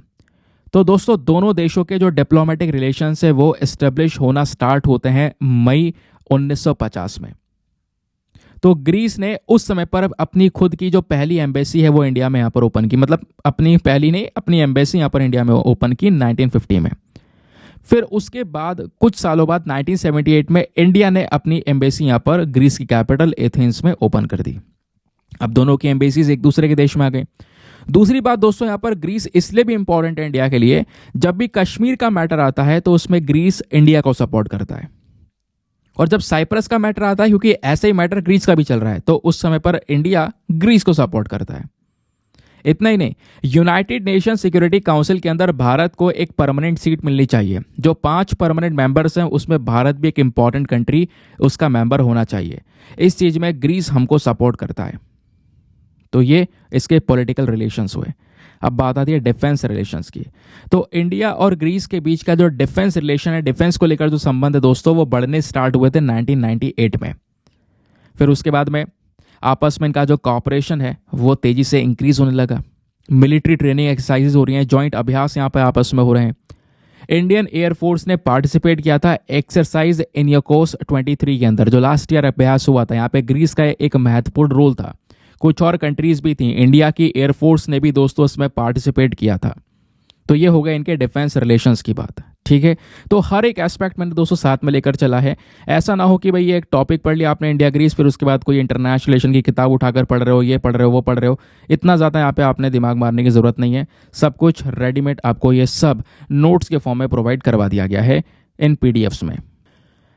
तो दोस्तों दोनों देशों के जो डिप्लोमेटिक रिलेशंस है वो एस्टेब्लिश होना स्टार्ट होते हैं मई 1950 में। तो ग्रीस ने उस समय पर अपनी खुद की जो पहली एम्बेसी है वो इंडिया में यहाँ पर ओपन की, मतलब अपनी पहली नहीं, अपनी एम्बेसी यहाँ पर इंडिया में ओपन की 1950 में। फिर उसके बाद कुछ सालों बाद 1978 में इंडिया ने अपनी एम्बेसी यहाँ पर ग्रीस की कैपिटल एथेंस में ओपन कर दी। अब दोनों की एम्बेसीज एक दूसरे के देश में आ गए। दूसरी बात दोस्तों, यहाँ पर ग्रीस इसलिए भी इंपॉर्टेंट है इंडिया के लिए, जब भी कश्मीर का मैटर आता है तो उसमें ग्रीस इंडिया को सपोर्ट करता है, और जब साइप्रस का मैटर आता है, क्योंकि ऐसे ही मैटर ग्रीस का भी चल रहा है, तो उस समय पर इंडिया ग्रीस को सपोर्ट करता है। इतना ही नहीं, यूनाइटेड नेशन सिक्योरिटी काउंसिल के अंदर भारत को एक परमानेंट सीट मिलनी चाहिए। जो 5 परमानेंट मेंबर्स हैं उसमें भारत भी एक इंपॉर्टेंट कंट्री उसका मेंबर होना चाहिए। इस चीज़ में ग्रीस हमको सपोर्ट करता है। तो ये इसके पॉलिटिकल रिलेशंस हुए। अब बात आती है डिफेंस रिलेशंस की। तो इंडिया और ग्रीस के बीच का जो डिफेंस रिलेशन है, डिफेंस को लेकर जो संबंध है दोस्तों, वो बढ़ने स्टार्ट हुए थे 1998 में। फिर उसके बाद में आपस में इनका जो कॉपरेशन है वो तेजी से इंक्रीज होने लगा। मिलिट्री ट्रेनिंग एक्सरसाइजेज हो रही हैं, जॉइंट अभ्यास यहाँ पर आपस में हो रहे हैं। इंडियन एयरफोर्स ने पार्टिसिपेट किया था एक्सरसाइज इनियोकोस 23 के अंदर, जो लास्ट ईयर अभ्यास हुआ था। यहाँ पे ग्रीस का एक महत्वपूर्ण रोल था। कुछ और कंट्रीज भी थी, इंडिया की एयरफोर्स ने भी दोस्तों इसमें पार्टिसिपेट किया था। तो ये हो गया इनके डिफेंस रिलेशंस की बात, ठीक है। तो हर एक एस्पेक्ट मैंने दोस्तों साथ में लेकर चला है। ऐसा ना हो कि भाई ये एक टॉपिक पढ़ लिया आपने इंडिया ग्रीस, फिर उसके बाद कोई इंटरनेशनल रिलेशन की किताब उठाकर पढ़ रहे हो, ये पढ़ रहे हो, वो पढ़ रहे हो। इतना ज़्यादा यहाँ पे आपने दिमाग मारने की ज़रूरत नहीं है। सब कुछ रेडीमेड आपको ये सब नोट्स के फॉर्म में प्रोवाइड करवा दिया गया है इन PDFs में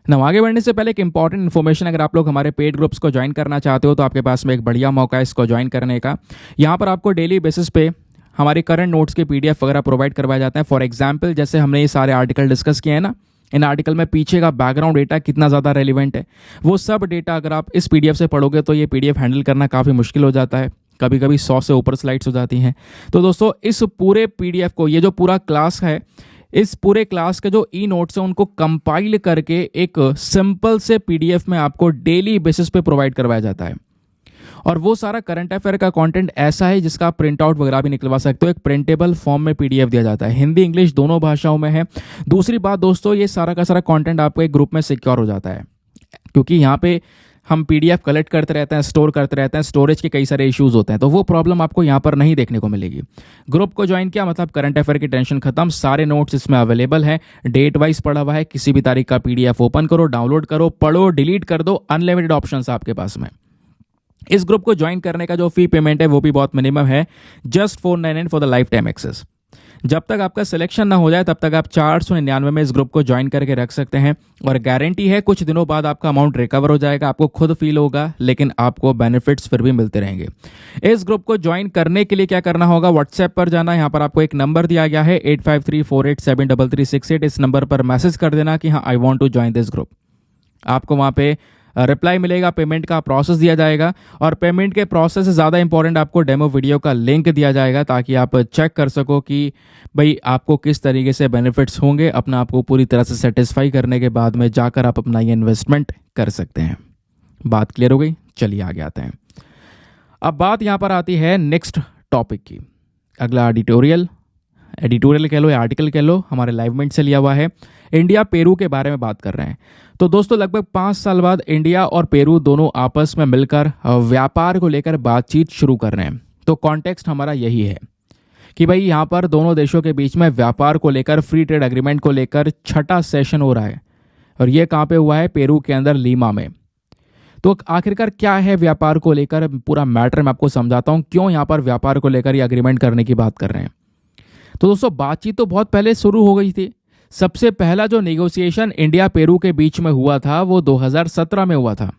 ना। आगे बढ़ने से पहले एक इंपॉर्टेंट इन्फॉर्मेशन, अगर आप लोग हमारे पेड ग्रुप्स को ज्वाइन करना चाहते हो तो आपके पास में एक बढ़िया मौका है इसको ज्वाइन करने का। यहाँ पर आपको डेली बेसिस पे हमारे करंट नोट्स के PDF वगैरह प्रोवाइड करवाए जाते हैं। फॉर एग्जाम्पल, जैसे हमने ये सारे आर्टिकल डिस्कस किए हैं ना, इन आर्टिकल में पीछे का बैकग्राउंड डेटा कितना ज़्यादा रेलिवेंट है, वो सब डेटा अगर आप इस PDF से पढ़ोगे तो ये PDF हैंडल करना काफ़ी मुश्किल हो जाता है। कभी कभी 100 से ऊपर स्लाइड्स हो जाती हैं। तो दोस्तों इस पूरे PDF को, ये जो पूरा क्लास है, इस पूरे क्लास के जो नोट्स हैं उनको कंपाइल करके एक सिंपल से PDF में आपको डेली बेसिस पे प्रोवाइड करवाया जाता है। और वो सारा करंट अफेयर का कंटेंट ऐसा है जिसका आप प्रिंट आउट वगैरह भी निकलवा सकते हो। एक प्रिंटेबल फॉर्म में PDF दिया जाता है, हिंदी इंग्लिश दोनों भाषाओं में है। दूसरी बात दोस्तों, ये सारा का सारा कंटेंट आपको एक ग्रुप में सिक्योर हो जाता है, क्योंकि यहाँ पे हम PDF कलेक्ट करते रहते हैं, स्टोर करते रहते हैं, स्टोरेज के कई सारे इश्यूज होते हैं, तो वो प्रॉब्लम आपको यहाँ पर नहीं देखने को मिलेगी। ग्रुप को ज्वाइन किया मतलब करंट अफेयर की टेंशन खत्म, सारे नोट्स इसमें अवेलेबल है, डेट वाइज पड़ा हुआ है। किसी भी तारीख का PDF ओपन करो, डाउनलोड करो, पढ़ो, डिलीट कर दो, अनलिमिटेड ऑप्शंस आपके पास में। इस ग्रुप को ज्वाइन करने का जो फी पेमेंट है वो भी बहुत मिनिमम है, just 499 for the lifetime access. जब तक आपका सिलेक्शन ना हो जाए तब तक आप 499 में इस ग्रुप को ज्वाइन करके रख सकते हैं। और गारंटी है कुछ दिनों बाद आपका अमाउंट रिकवर हो जाएगा, आपको खुद फील होगा, लेकिन आपको बेनिफिट्स फिर भी मिलते रहेंगे। इस ग्रुप को ज्वाइन करने के लिए क्या करना होगा, व्हाट्सएप पर जाना। यहाँ पर आपको एक नंबर दिया गया है 8534873368। इस नंबर पर मैसेज कर देना कि हाँ I want to join this group. आपको वहाँ पे रिप्लाई मिलेगा, पेमेंट का प्रोसेस दिया जाएगा। और पेमेंट के प्रोसेस से ज़्यादा इंपॉर्टेंट आपको डेमो वीडियो का लिंक दिया जाएगा, ताकि आप चेक कर सको कि भाई आपको किस तरीके से बेनिफिट्स होंगे। अपना आपको पूरी तरह से सेटिस्फाई करने के बाद में जाकर आप अपना ये इन्वेस्टमेंट कर सकते हैं। बात क्लियर हो गई? चलिए आगे आते हैं। अब बात यहाँ पर आती है नेक्स्ट टॉपिक की। अगला एडिटोरियल कह लो या आर्टिकल कह लो, हमारे लाइवमेंट से लिया हुआ है। इंडिया पेरू के बारे में बात कर रहे हैं। तो दोस्तों लगभग 5 साल बाद इंडिया और पेरू दोनों आपस में मिलकर व्यापार को लेकर बातचीत शुरू कर रहे हैं। तो कॉन्टेक्स्ट हमारा यही है कि भाई यहाँ पर दोनों देशों के बीच में व्यापार को लेकर, फ्री ट्रेड एग्रीमेंट को लेकर 6ठा सेशन हो रहा है। और ये कहाँ पे हुआ है? पेरू के अंदर, लीमा में। तो आखिरकार क्या है व्यापार को लेकर, पूरा मैटर मैं आपको समझाता हूँ क्यों यहाँ पर व्यापार को लेकर ये एग्रीमेंट करने की बात कर रहे हैं। तो दोस्तों बातचीत तो बहुत पहले शुरू हो गई थी। सबसे पहला जो नेगोशिएशन इंडिया पेरू के बीच में हुआ था वो 2017 में हुआ था।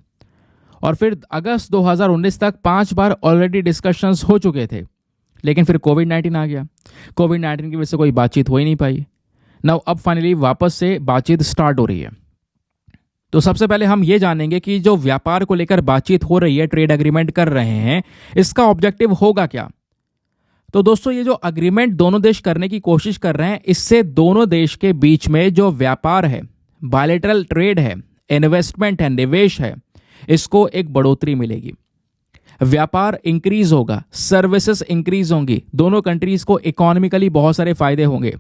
और फिर अगस्त 2019 तक 5 बार ऑलरेडी डिस्कशंस हो चुके थे। लेकिन फिर कोविड-19 आ गया। कोविड-19 की वजह से कोई बातचीत हो ही नहीं पाई। नाउ अब फाइनली वापस से बातचीत स्टार्ट हो रही है। तो सबसे पहले हम ये जानेंगे कि जो व्यापार को लेकर बातचीत हो रही है, ट्रेड एग्रीमेंट कर रहे हैं, इसका ऑब्जेक्टिव होगा क्या। तो दोस्तों ये जो एग्रीमेंट दोनों देश करने की कोशिश कर रहे हैं, इससे दोनों देश के बीच में जो व्यापार है, बायलैटरल ट्रेड है, इन्वेस्टमेंट है, निवेश है, इसको एक बढ़ोतरी मिलेगी। व्यापार इंक्रीज होगा, सर्विसेज इंक्रीज होंगी, दोनों कंट्रीज को इकोनॉमिकली बहुत सारे फायदे होंगे।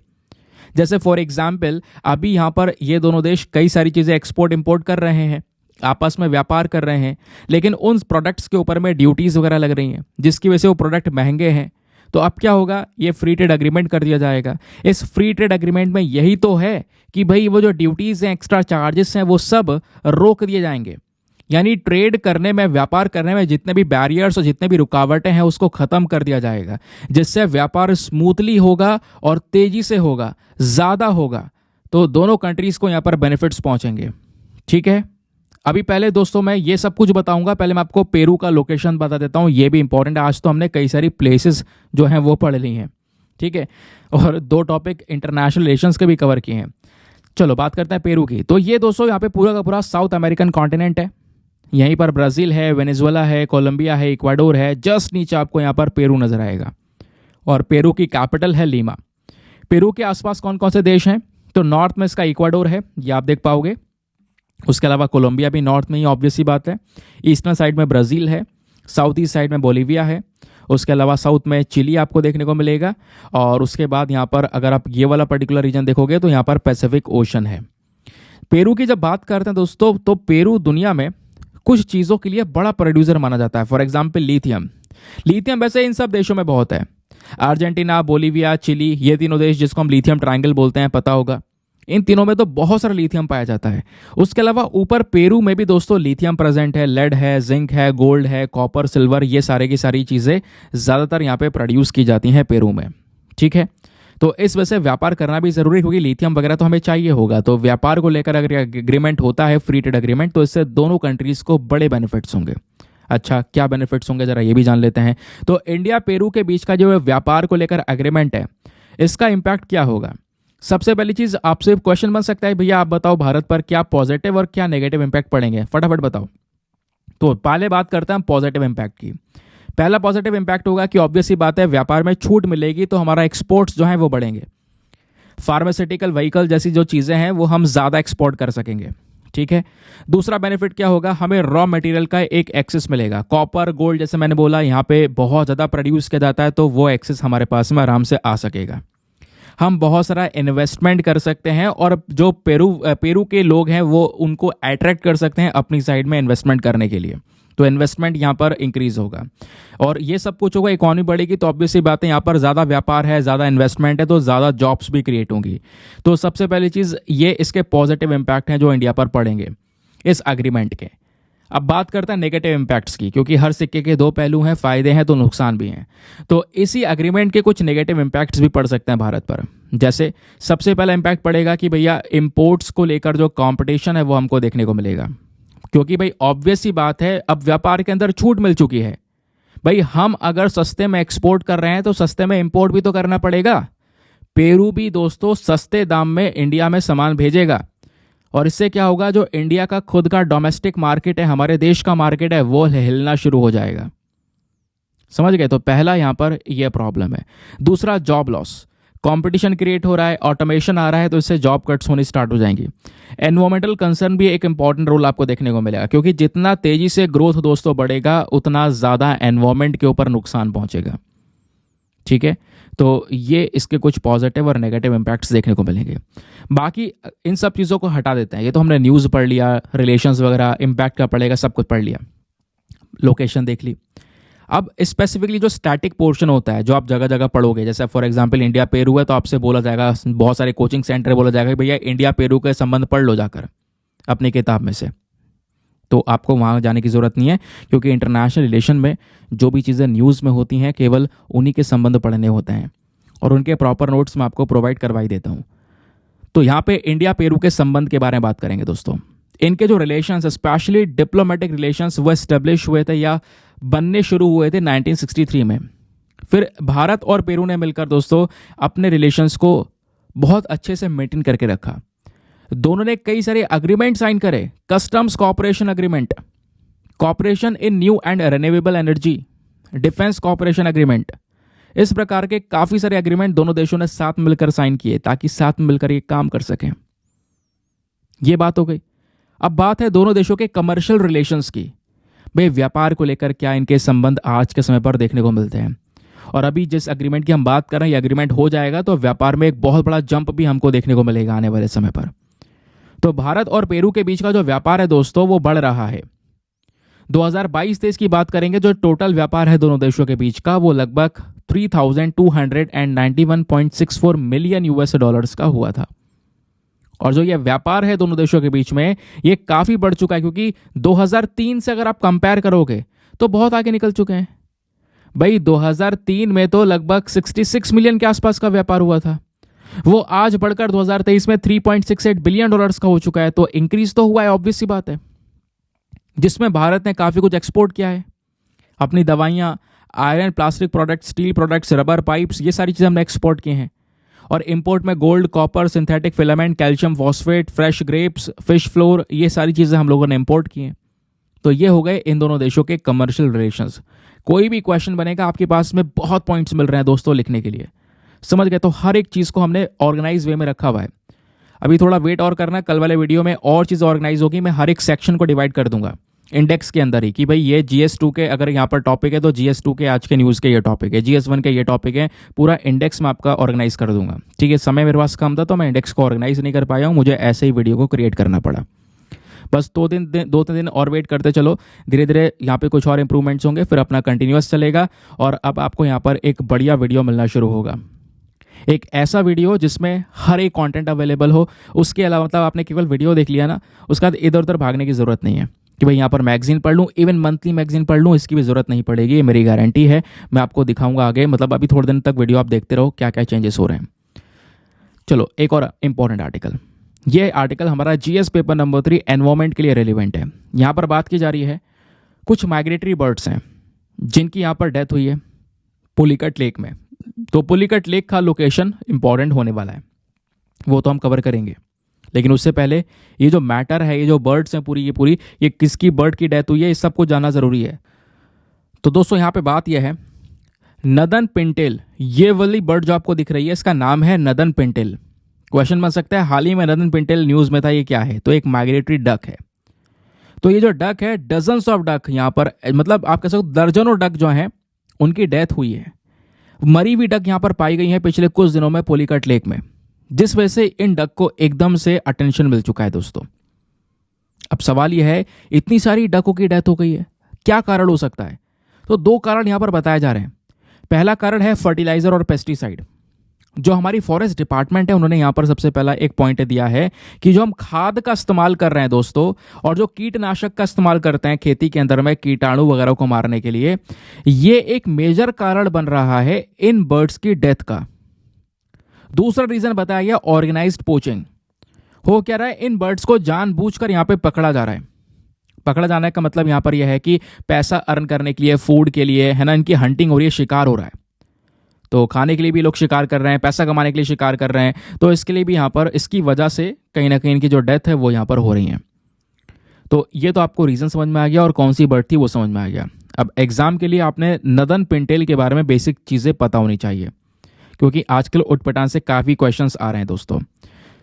जैसे फॉर एग्जाम्पल अभी यहाँ पर ये दोनों देश कई सारी चीज़ें एक्सपोर्ट इंपोर्ट कर रहे हैं, आपस में व्यापार कर रहे हैं, लेकिन उन प्रोडक्ट्स के ऊपर में ड्यूटीज़ वगैरह लग रही हैं, जिसकी वजह से वो प्रोडक्ट महंगे हैं। तो अब क्या होगा, ये फ्री ट्रेड एग्रीमेंट कर दिया जाएगा। इस फ्री ट्रेड एग्रीमेंट में यही तो है कि भाई वो जो ड्यूटीज़ हैं, एक्स्ट्रा चार्जेस हैं, वो सब रोक दिए जाएंगे। यानी ट्रेड करने में, व्यापार करने में जितने भी बैरियर्स और जितने भी रुकावटें हैं उसको ख़त्म कर दिया जाएगा, जिससे व्यापार स्मूथली होगा और तेज़ी से होगा, ज़्यादा होगा। तो दोनों कंट्रीज़ को यहाँ पर बेनिफिट्स पहुँचेंगे। ठीक है, अभी पहले दोस्तों मैं ये सब कुछ बताऊंगा, पहले मैं आपको पेरू का लोकेशन बता देता हूँ, ये भी इंपॉर्टेंट है। आज तो हमने कई सारी प्लेसेस जो हैं वो पढ़ ली हैं, ठीक है, और 2 टॉपिक इंटरनेशनल रिलेशंस के भी कवर किए हैं। चलो बात करते हैं पेरू की। तो ये दोस्तों यहाँ पे पूरा का पूरा साउथ अमेरिकन कॉन्टिनेंट है। यहीं पर ब्राज़ील है, वेनेजुएला है, कोलंबिया है, इक्वाडोर है। जस्ट नीचे आपको यहाँ पर पेरू नजर आएगा और पेरू की कैपिटल है लीमा। पेरू के आसपास कौन कौन से देश हैं? तो नॉर्थ में इसका इक्वाडोर है, ये आप देख पाओगे। उसके अलावा कोलंबिया भी नॉर्थ में ही, ऑब्वियस सी बात है। ईस्टर्न साइड में ब्राज़ील है, साउथ ईस्ट साइड में बोलीविया है। उसके अलावा साउथ में चिली आपको देखने को मिलेगा। और उसके बाद यहाँ पर अगर आप ये वाला पर्टिकुलर रीजन देखोगे तो यहाँ पर पैसिफिक ओशन है। पेरू की जब बात करते हैं दोस्तों, तो पेरू दुनिया में कुछ चीज़ों के लिए बड़ा प्रोड्यूसर माना जाता है। For example lithium. लिथियम वैसे इन सब देशों में बहुत है। अर्जेंटीना, बोलीविया, चिली, ये तीनों देश जिसको हम लिथियम ट्रायंगल बोलते हैं, पता होगा। इन तीनों में तो बहुत सारा लिथियम पाया जाता है। उसके अलावा ऊपर पेरू में भी दोस्तों लिथियम प्रेजेंट है, लेड है, जिंक है, गोल्ड है, कॉपर, सिल्वर, ये सारे की सारी चीज़ें ज़्यादातर यहाँ पे प्रोड्यूस की जाती हैं पेरू में, ठीक है। तो इस वजह से व्यापार करना भी ज़रूरी है, क्योंकि लिथियम वगैरह तो हमें चाहिए होगा। तो व्यापार को लेकर अगर एग्रीमेंट होता है, फ्री ट्रेड एग्रीमेंट, तो इससे दोनों कंट्रीज़ को बड़े बेनिफिट्स होंगे। अच्छा, क्या बेनिफिट्स होंगे जरा ये भी जान लेते हैं। तो इंडिया पेरू के बीच का जो व्यापार को लेकर एग्रीमेंट है, इसका इम्पैक्ट क्या होगा? सबसे पहली चीज आपसे क्वेश्चन बन सकता है, भैया आप बताओ भारत पर क्या पॉजिटिव और क्या नेगेटिव इंपैक्ट पड़ेंगे, फटाफट बताओ। तो पहले बात करते हैं पॉजिटिव इंपैक्ट की। पहला पॉजिटिव इंपैक्ट होगा कि ऑब्वियस सी बात है, व्यापार में छूट मिलेगी तो हमारा एक्सपोर्ट्स जो है वो बढ़ेंगे। फार्मास्यूटिकल व्हीकल जैसी जो चीज़ें हैं वो हम ज़्यादा एक्सपोर्ट कर सकेंगे, ठीक है। दूसरा बेनिफिट क्या होगा, हमें रॉ मटेरियल का एक एक्सेस मिलेगा। कॉपर, गोल्ड, जैसे मैंने बोला यहाँ पे बहुत ज़्यादा प्रोड्यूस किया जाता है, तो वो एक्सेस हमारे पास में आराम से आ सकेगा। हम बहुत सारा इन्वेस्टमेंट कर सकते हैं और जो पेरू के लोग हैं वो उनको अट्रैक्ट कर सकते हैं अपनी साइड में इन्वेस्टमेंट करने के लिए। तो इन्वेस्टमेंट यहाँ पर इंक्रीज होगा और ये सब कुछ होगा, इकोनॉमी बढ़ेगी। तो ऑब्वियस सी बात है, यहाँ पर ज़्यादा व्यापार है, ज़्यादा इन्वेस्टमेंट है, तो ज़्यादा जॉब्स भी क्रिएट होंगी। तो सबसे पहली चीज़ ये इसके पॉजिटिव इंपैक्ट हैं जो इंडिया पर पड़ेंगे इस अग्रीमेंट के। अब बात करते हैं नेगेटिव इम्पैक्ट्स की, क्योंकि हर सिक्के के 2 पहलू हैं, फायदे हैं तो नुकसान भी हैं। तो इसी अग्रीमेंट के कुछ नेगेटिव इम्पैक्ट्स भी पड़ सकते हैं भारत पर। जैसे सबसे पहला इम्पैक्ट पड़ेगा कि भैया इंपोर्ट्स को लेकर जो कंपटीशन है वो हमको देखने को मिलेगा, क्योंकि भाई ऑब्वियस सी बात है, अब व्यापार के अंदर छूट मिल चुकी है। भाई हम अगर सस्ते में एक्सपोर्ट कर रहे हैं तो सस्ते में इंपोर्ट भी तो करना पड़ेगा। पेरू भी दोस्तों सस्ते दाम में इंडिया में सामान भेजेगा और इससे क्या होगा, जो इंडिया का खुद का डोमेस्टिक मार्केट है, हमारे देश का मार्केट है, वो हिलना शुरू हो जाएगा। समझ गए? तो पहला यहां पर यह प्रॉब्लम है। दूसरा, जॉब लॉस। कंपटीशन क्रिएट हो रहा है, ऑटोमेशन आ रहा है, तो इससे जॉब कट्स होनी स्टार्ट हो जाएंगी। एनवायरमेंटल कंसर्न भी एक इंपॉर्टेंट रोल आपको देखने को मिलेगा, क्योंकि जितना तेजी से ग्रोथ दोस्तों बढ़ेगा उतना ज़्यादा एनवायरमेंट के ऊपर नुकसान पहुंचेगा, ठीक है। तो ये इसके कुछ पॉजिटिव और नेगेटिव इम्पैक्ट्स देखने को मिलेंगे। बाकी इन सब चीज़ों को हटा देते हैं, ये तो हमने न्यूज़ पढ़ लिया, रिलेशंस वगैरह इम्पैक्ट का पड़ेगा, सब कुछ पढ़ लिया, लोकेशन देख ली। अब स्पेसिफिकली जो स्टैटिक पोर्शन होता है जो आप जगह जगह पढ़ोगे, जैसे फॉर एग्जांपल इंडिया पेरू है तो आपसे बोला जाएगा, बहुत सारे कोचिंग सेंटर बोला जाएगा भैया इंडिया पेरू के संबंध पढ़ लो जाकर अपनी किताब में से। तो आपको वहाँ जाने की ज़रूरत नहीं है, क्योंकि इंटरनेशनल रिलेशन में जो भी चीज़ें न्यूज़ में होती हैं केवल उन्हीं के संबंध पढ़ने होते हैं और उनके प्रॉपर नोट्स मैं आपको प्रोवाइड करवाई देता हूँ। तो यहाँ पे इंडिया पेरू के संबंध के बारे में बात करेंगे दोस्तों। इनके जो रिलेशंस, स्पेशली डिप्लोमेटिक रिलेशंस, वो एस्टेब्लिश हुए थे या बनने शुरू हुए थे 1963 में। फिर भारत और पेरू ने मिलकर दोस्तों अपने रिलेशंस को बहुत अच्छे से मेंटेन करके रखा। दोनों ने कई सारे अग्रीमेंट साइन करे, customs cooperation agreement, cooperation in new and renewable energy, defence cooperation agreement. इस प्रकार के काफी सारे एग्रीमेंट दोनों देशों ने साथ मिलकर साइन किए ताकि साथ मिलकर ये काम कर सकें। ये बात हो गई। अब बात है दोनों देशों के कमर्शियल रिलेशंस की। भाई व्यापार को लेकर क्या इनके संबंध आज के समय पर देखने को मिलते हैं, और अभी जिस एग्रीमेंट की हम बात कर रहे हैं ये एग्रीमेंट हो जाएगा तो व्यापार में एक बहुत बड़ा जंप भी हमको देखने को मिलेगा आने वाले समय पर। तो भारत और पेरू के बीच का जो व्यापार है दोस्तों वो बढ़ रहा है। 2022-23 की बात करेंगे, जो टोटल व्यापार है दोनों देशों के बीच का वो लगभग 3,291.64 मिलियन यूएस डॉलर्स का हुआ था। और जो ये व्यापार है दोनों देशों के बीच में ये काफी बढ़ चुका है, क्योंकि 2003 से अगर आप कंपेयर करोगे तो बहुत आगे निकल चुके हैं। भाई 2003 में तो लगभग 66 मिलियन के आसपास का व्यापार हुआ था, वो आज बढ़कर 2023 में 3.68 बिलियन डॉलर्स का हो चुका है। तो इंक्रीज तो हुआ है, ऑब्वियस सी बात है। जिसमें भारत ने काफ़ी कुछ एक्सपोर्ट किया है। अपनी दवाइयाँ, iron, plastic products, steel products, rubber pipes, ये सारी चीज़ें हमने एक्सपोर्ट की हैं। और इंपोर्ट में gold, copper, synthetic filament, calcium phosphate, fresh grapes, fish floor, ये सारी चीज़ें हम लोगों ने इंपोर्ट की हैं। तो ये हो गए इन दोनों देशों के कमर्शियल रिलेशंस। कोई भी क्वेश्चन बनेगा आपके पास में बहुत पॉइंट्स मिल रहे हैं दोस्तों लिखने के लिए, समझ गए? तो हर एक चीज़ को हमने ऑर्गेनाइज वे में रखा हुआ है। अभी थोड़ा वेट और करना, कल वाले वीडियो में और चीज़ ऑर्गेनाइज होगी। मैं हर एक सेक्शन को डिवाइड कर दूंगा इंडेक्स के अंदर ही, कि भाई ये GS2 के अगर यहाँ पर टॉपिक है तो GS2 के आज के न्यूज़ के ये टॉपिक है, GS1 के ये टॉपिक है। पूरा इंडेक्स में आपका ऑर्गेनाइज कर दूंगा। ठीक है, समय मेरे पास कम था तो मैं इंडेक्स को ऑर्गेनाइज नहीं कर पाया हूँ, मुझे ऐसे ही वीडियो को क्रिएट करना पड़ा। बस 2-3 दिन और वेट करते चलो, धीरे धीरे यहाँ पे कुछ और इंप्रूवमेंट्स होंगे, फिर अपना कंटिन्यूअस चलेगा। और अब आपको यहाँ पर एक बढ़िया वीडियो मिलना शुरू होगा, एक ऐसा वीडियो जिसमें हर एक कंटेंट अवेलेबल हो। उसके अलावा मतलब आपने केवल वीडियो देख लिया ना, उसके बाद इधर उधर भागने की ज़रूरत नहीं है कि भाई यहाँ पर मैगजीन पढ़ लूँ, इवन मंथली मैगजीन पढ़ लूँ, इसकी भी ज़रूरत नहीं पड़ेगी, ये मेरी गारंटी है। मैं आपको दिखाऊंगा आगे, मतलब अभी थोड़े दिन तक वीडियो आप देखते रहो क्या क्या चेंजेस हो रहे हैं। चलो एक और इंपॉर्टेंट आर्टिकल, ये आर्टिकल हमारा GS पेपर नंबर 3 एनवायरमेंट के लिए रेलिवेंट है। यहाँ पर बात की जा रही है कुछ माइग्रेटरी बर्ड्स हैं जिनकी यहाँ पर डेथ हुई है पुलिकट लेक में। तो पुलिकट लेक का लोकेशन इंपॉर्टेंट होने वाला है, वो तो हम कवर करेंगे। लेकिन उससे पहले ये जो मैटर है, ये जो बर्ड्स हैं पूरी ये किसकी बर्ड की डेथ हुई है, इस सबको जानना ज़रूरी है। तो दोस्तों यहाँ पे बात यह है, नदन पिंटेल, ये वाली बर्ड जो आपको दिख रही है इसका नाम है नदन पिंटेल। क्वेश्चन बन सकता है हाल ही में नदन पिंटेल न्यूज़ में था, ये क्या है? तो एक माइग्रेटरी डक है। तो ये जो डक है, डजन्स ऑफ डक यहाँ पर, मतलब आप कह सकते हो दर्जनों डक जो हैं उनकी डेथ हुई है। मरी हुई डक यहाँ पर पाई गई है पिछले कुछ दिनों में पुलिकट लेक में, जिस वजह से इन डक को एकदम से अटेंशन मिल चुका है दोस्तों। अब सवाल यह है, इतनी सारी डकों की डेथ हो गई है, क्या कारण हो सकता है? तो 2 कारण यहाँ पर बताए जा रहे हैं। पहला कारण है फर्टिलाइजर और पेस्टिसाइड। जो हमारी फॉरेस्ट डिपार्टमेंट है उन्होंने यहाँ पर सबसे पहला एक पॉइंट दिया है कि जो हम खाद का इस्तेमाल कर रहे हैं दोस्तों, और जो कीटनाशक का इस्तेमाल करते हैं खेती के अंदर में कीटाणु वगैरह को मारने के लिए, ये एक मेजर कारण बन रहा है इन बर्ड्स की डेथ का। दूसरा रीजन बताया गया ऑर्गेनाइज्ड पोचिंग। हो क्या रहा है, इन बर्ड्स को जानबूझकर यहाँ पे पकड़ा जा रहा है। पकड़ा जाने का मतलब यहाँ पर यह है कि पैसा अर्न करने के लिए, फूड के लिए, है ना, इनकी हंटिंग हो रही है, शिकार हो रहा है। तो खाने के लिए भी लोग शिकार कर रहे हैं, पैसा कमाने के लिए शिकार कर रहे हैं, तो इसके लिए भी यहाँ पर इसकी वजह से कहीं ना कहीं इनकी जो डेथ है वो यहाँ पर हो रही है। तो ये तो आपको रीज़न समझ में आ गया और कौन सी बर्ड थी वो समझ में आ गया। अब एग्जाम के लिए आपने नदन पिंटेल के बारे में बेसिक चीज़ें पता होनी चाहिए, क्योंकि आजकल उटपटांग से काफ़ी क्वेश्चंस आ रहे हैं दोस्तों।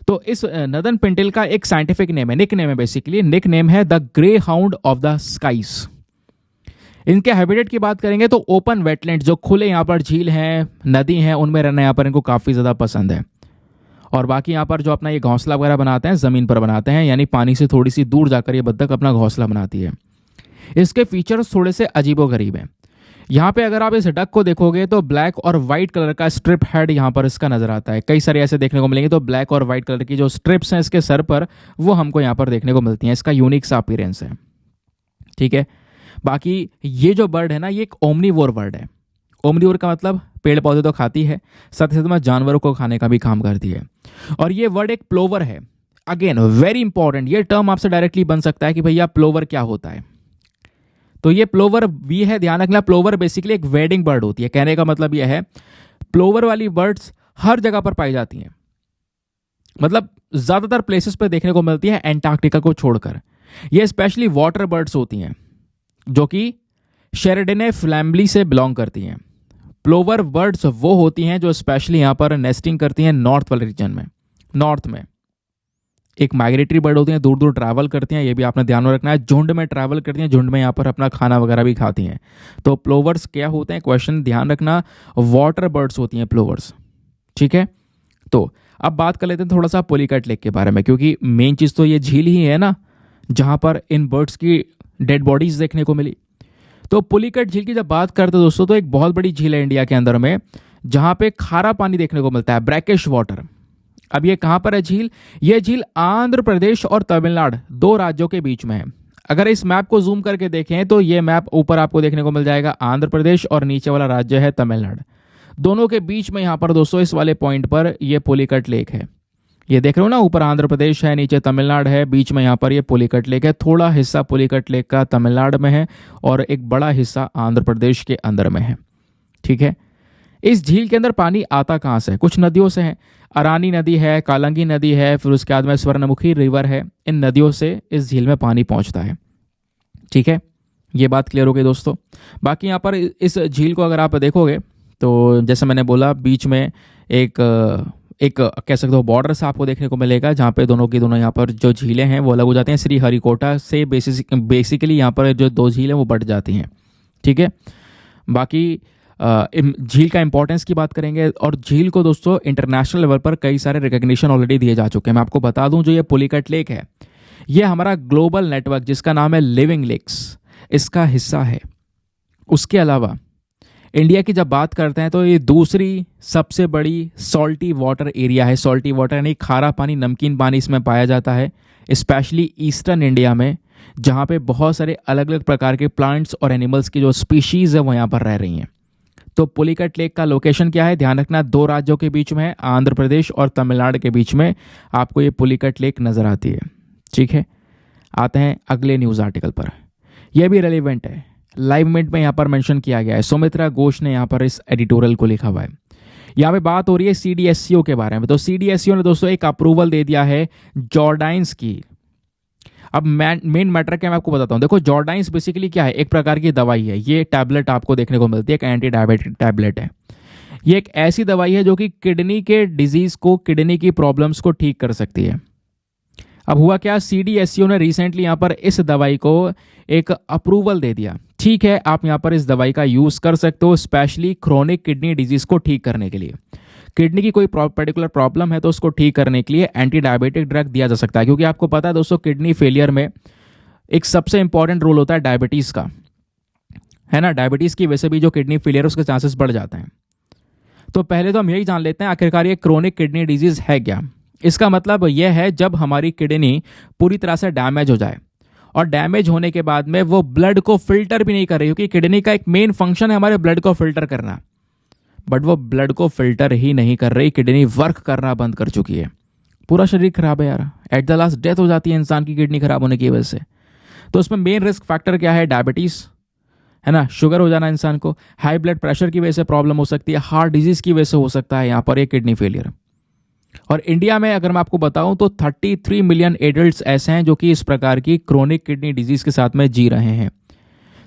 तो इस नदन पिंटेल का एक साइंटिफिक नेम है, निक नेम है, बेसिकली निक नेम है the greyhound of the skies. इनके हैबिटेट की बात करेंगे तो ओपन वेटलैंड, जो खुले यहाँ पर झील हैं, नदी हैं, उनमें रहना यहाँ पर इनको काफ़ी ज़्यादा पसंद है। और बाकी यहाँ पर जो अपना ये घोंसला वगैरह बनाते हैं ज़मीन पर बनाते हैं, यानी पानी से थोड़ी सी दूर जाकर ये बत्तख अपना घोंसला बनाती है। इसके फीचर्स थोड़े से अजीबोगरीब हैं। यहाँ पे अगर आप इस डक को देखोगे तो ब्लैक और वाइट कलर का स्ट्रिप हेड यहाँ पर इसका नजर आता है। कई सारे ऐसे देखने को मिलेंगे, तो ब्लैक और वाइट कलर की जो स्ट्रिप्स हैं इसके सर पर, वो हमको यहाँ पर देखने को मिलती हैं। इसका यूनिक सा अपीयरेंस है, ठीक है। बाकी ये जो बर्ड है ना, ये एक ओमनीवोर बर्ड है। ओमनीवोर का मतलब पेड़ पौधे तो खाती है, साथ ही साथ में जानवरों को खाने का भी काम करती है। और ये वर्ड एक प्लोवर है। अगेन वेरी इंपॉर्टेंट, ये टर्म आपसे डायरेक्टली बन सकता है कि भैया प्लोवर क्या होता है। तो ये प्लोवर भी है, ध्यान रखना। प्लोवर बेसिकली एक वेडिंग बर्ड होती है। कहने का मतलब यह है, प्लोवर वाली बर्ड्स हर जगह पर पाई जाती हैं, मतलब ज्यादातर प्लेसेस पे देखने को मिलती है एंटार्क्टिका को छोड़कर। ये स्पेशली वाटर बर्ड्स होती हैं जो कि शेरिडेने फैमिली से बिलोंग करती हैं। प्लोवर बर्ड्स वो होती हैं जो स्पेशली यहाँ पर नेस्टिंग करती हैं नॉर्थ वाले रीजन में। नॉर्थ में एक माइग्रेटरी बर्ड होती हैं, दूर दूर ट्रैवल करती हैं, ये भी आपने ध्यान में रखना है। झुंड में ट्रैवल करती हैं, झुंड में यहाँ पर अपना खाना वगैरह भी खाती हैं। तो प्लोवर्स क्या होते हैं, क्वेश्चन ध्यान रखना, वाटर बर्ड्स होती हैं प्लोवर्स, ठीक है। तो अब बात कर लेते हैं थोड़ा सा पुलिकट लेक के बारे में, क्योंकि मेन चीज़ तो ये झील ही है ना जहाँ पर इन बर्ड्स की डेड बॉडीज देखने को मिली। तो पुलिकट झील की जब बात करते हैं दोस्तों, तो एक बहुत बड़ी झील है इंडिया के अंदर में, जहाँ पे खारा पानी देखने को मिलता है, ब्रैकिश वाटर। अब ये कहाँ पर है झील? ये झील आंध्र प्रदेश और तमिलनाडु, 2 राज्यों के बीच में है। अगर इस मैप को जूम करके देखें तो ये मैप ऊपर आपको देखने को मिल जाएगा आंध्र प्रदेश, और नीचे वाला राज्य है तमिलनाडु। दोनों के बीच में यहाँ पर दोस्तों इस वाले पॉइंट पर ये पुलिकट लेक है। ये देख रहे हो ना, ऊपर आंध्र प्रदेश है, नीचे तमिलनाडु है, बीच में यहाँ पर ये पुलिकट लेक है। थोड़ा हिस्सा पुलिकट लेक का तमिलनाडु में है और एक बड़ा हिस्सा आंध्र प्रदेश के अंदर में है। ठीक है। इस झील के अंदर पानी आता कहाँ से है? कुछ नदियों से है। अरानी नदी है, कालंगी नदी है, फिर उसके बाद में स्वर्णमुखी रिवर है। इन नदियों से इस झील में पानी पहुंचता है। ठीक है, ये बात क्लियर हो गई दोस्तों। बाकी यहाँ पर इस झील को अगर आप देखोगे तो जैसे मैंने बोला, बीच में एक एक कह सकते हो बॉर्डर सा आपको देखने को मिलेगा, जहाँ पे दोनों की दोनों यहाँ पर जो झीलें हैं वो अलग हो जाती हैं। श्री हरिकोटा से बेसिकली यहाँ पर जो दो झील हैं वो बढ़ जाती हैं। ठीक है। बाकी झील का इंपॉर्टेंस की बात करेंगे, और झील को दोस्तों इंटरनेशनल लेवल पर कई सारे रिकग्निशन ऑलरेडी दिए जा चुके हैं। मैं आपको बता दूं, जो ये पुलिकट लेक है, ये हमारा ग्लोबल नेटवर्क जिसका नाम है लिविंग लेक्स, इसका हिस्सा है। उसके अलावा इंडिया की जब बात करते हैं तो ये दूसरी सबसे बड़ी सॉल्टी वाटर एरिया है। सॉल्टी वाटर यानी खारा पानी, नमकीन पानी इसमें पाया जाता है, स्पेशली ईस्टर्न इंडिया में, जहाँ पे बहुत सारे अलग अलग प्रकार के प्लांट्स और एनिमल्स की जो स्पीशीज़ है वो यहाँ पर रह रही हैं। तो पुलिकट लेक का लोकेशन क्या है? ध्यान रखना, दो राज्यों के बीच में है, आंध्र प्रदेश और तमिलनाडु के बीच में आपको ये पुलिकट लेक नज़र आती है। ठीक है। आते हैं अगले न्यूज़ आर्टिकल पर। यह भी रेलिवेंट है, लाइव मिनट में यहाँ पर मेंशन किया गया है। सुमित्रा घोष ने यहाँ पर इस एडिटोरियल को लिखा हुआ है। यहाँ पे बात हो रही है CDSCO के बारे में। तो CDSCO ने दोस्तों एक अप्रूवल दे दिया है जॉर्डाइंस की। अब मेन मैटर क्या मैं आपको बताता हूँ। देखो, जॉर्डाइंस बेसिकली क्या है? एक प्रकार की दवाई है। ये टैबलेट आपको देखने को मिलती है, एक एंटी डायबिटिक टैबलेट है। ये एक ऐसी दवाई है जो कि किडनी के डिजीज को, किडनी की प्रॉब्लम्स को ठीक कर सकती है। अब हुआ क्या, CDSCO ने रिसेंटली यहाँ पर इस दवाई को एक अप्रूवल दे दिया। ठीक है, आप यहाँ पर इस दवाई का यूज़ कर सकते हो, स्पेशली क्रोनिक किडनी डिजीज को ठीक करने के लिए। किडनी की कोई पर्टिकुलर प्रॉब्लम है तो उसको ठीक करने के लिए एंटी डायबिटिक ड्रग दिया जा सकता है। क्योंकि आपको पता है दोस्तों, किडनी फेलियर में एक सबसे इंपॉर्टेंट रोल होता है डायबिटीज़ का, है ना। डायबिटीज़ की वजह से भी जो किडनी फेलियर उसके चांसेस बढ़ जाते हैं। तो पहले तो हम यही जान लेते हैं आखिरकार ये क्रोनिक किडनी डिजीज़ है क्या। इसका मतलब यह है जब हमारी किडनी पूरी तरह से डैमेज हो जाए, और डैमेज होने के बाद में वो ब्लड को फिल्टर भी नहीं कर रही, क्योंकि किडनी का एक मेन फंक्शन है हमारे ब्लड को फिल्टर करना, बट वो ब्लड को फिल्टर ही नहीं कर रही। किडनी वर्क करना बंद कर चुकी है, पूरा शरीर खराब है यार। एट द लास्ट डेथ हो जाती है इंसान की किडनी खराब होने की वजह से। तो उसमें मेन रिस्क फैक्टर क्या है? डायबिटीज़, है ना, शुगर हो जाना इंसान को, हाई ब्लड प्रेशर की वजह से प्रॉब्लम हो सकती है, हार्ट डिजीज की वजह से हो सकता है यहाँ पर ये किडनी फेलियर। और इंडिया में अगर मैं आपको बताऊं तो 33 मिलियन एडल्ट्स ऐसे हैं जो कि इस प्रकार की क्रोनिक किडनी डिजीज के साथ में जी रहे हैं।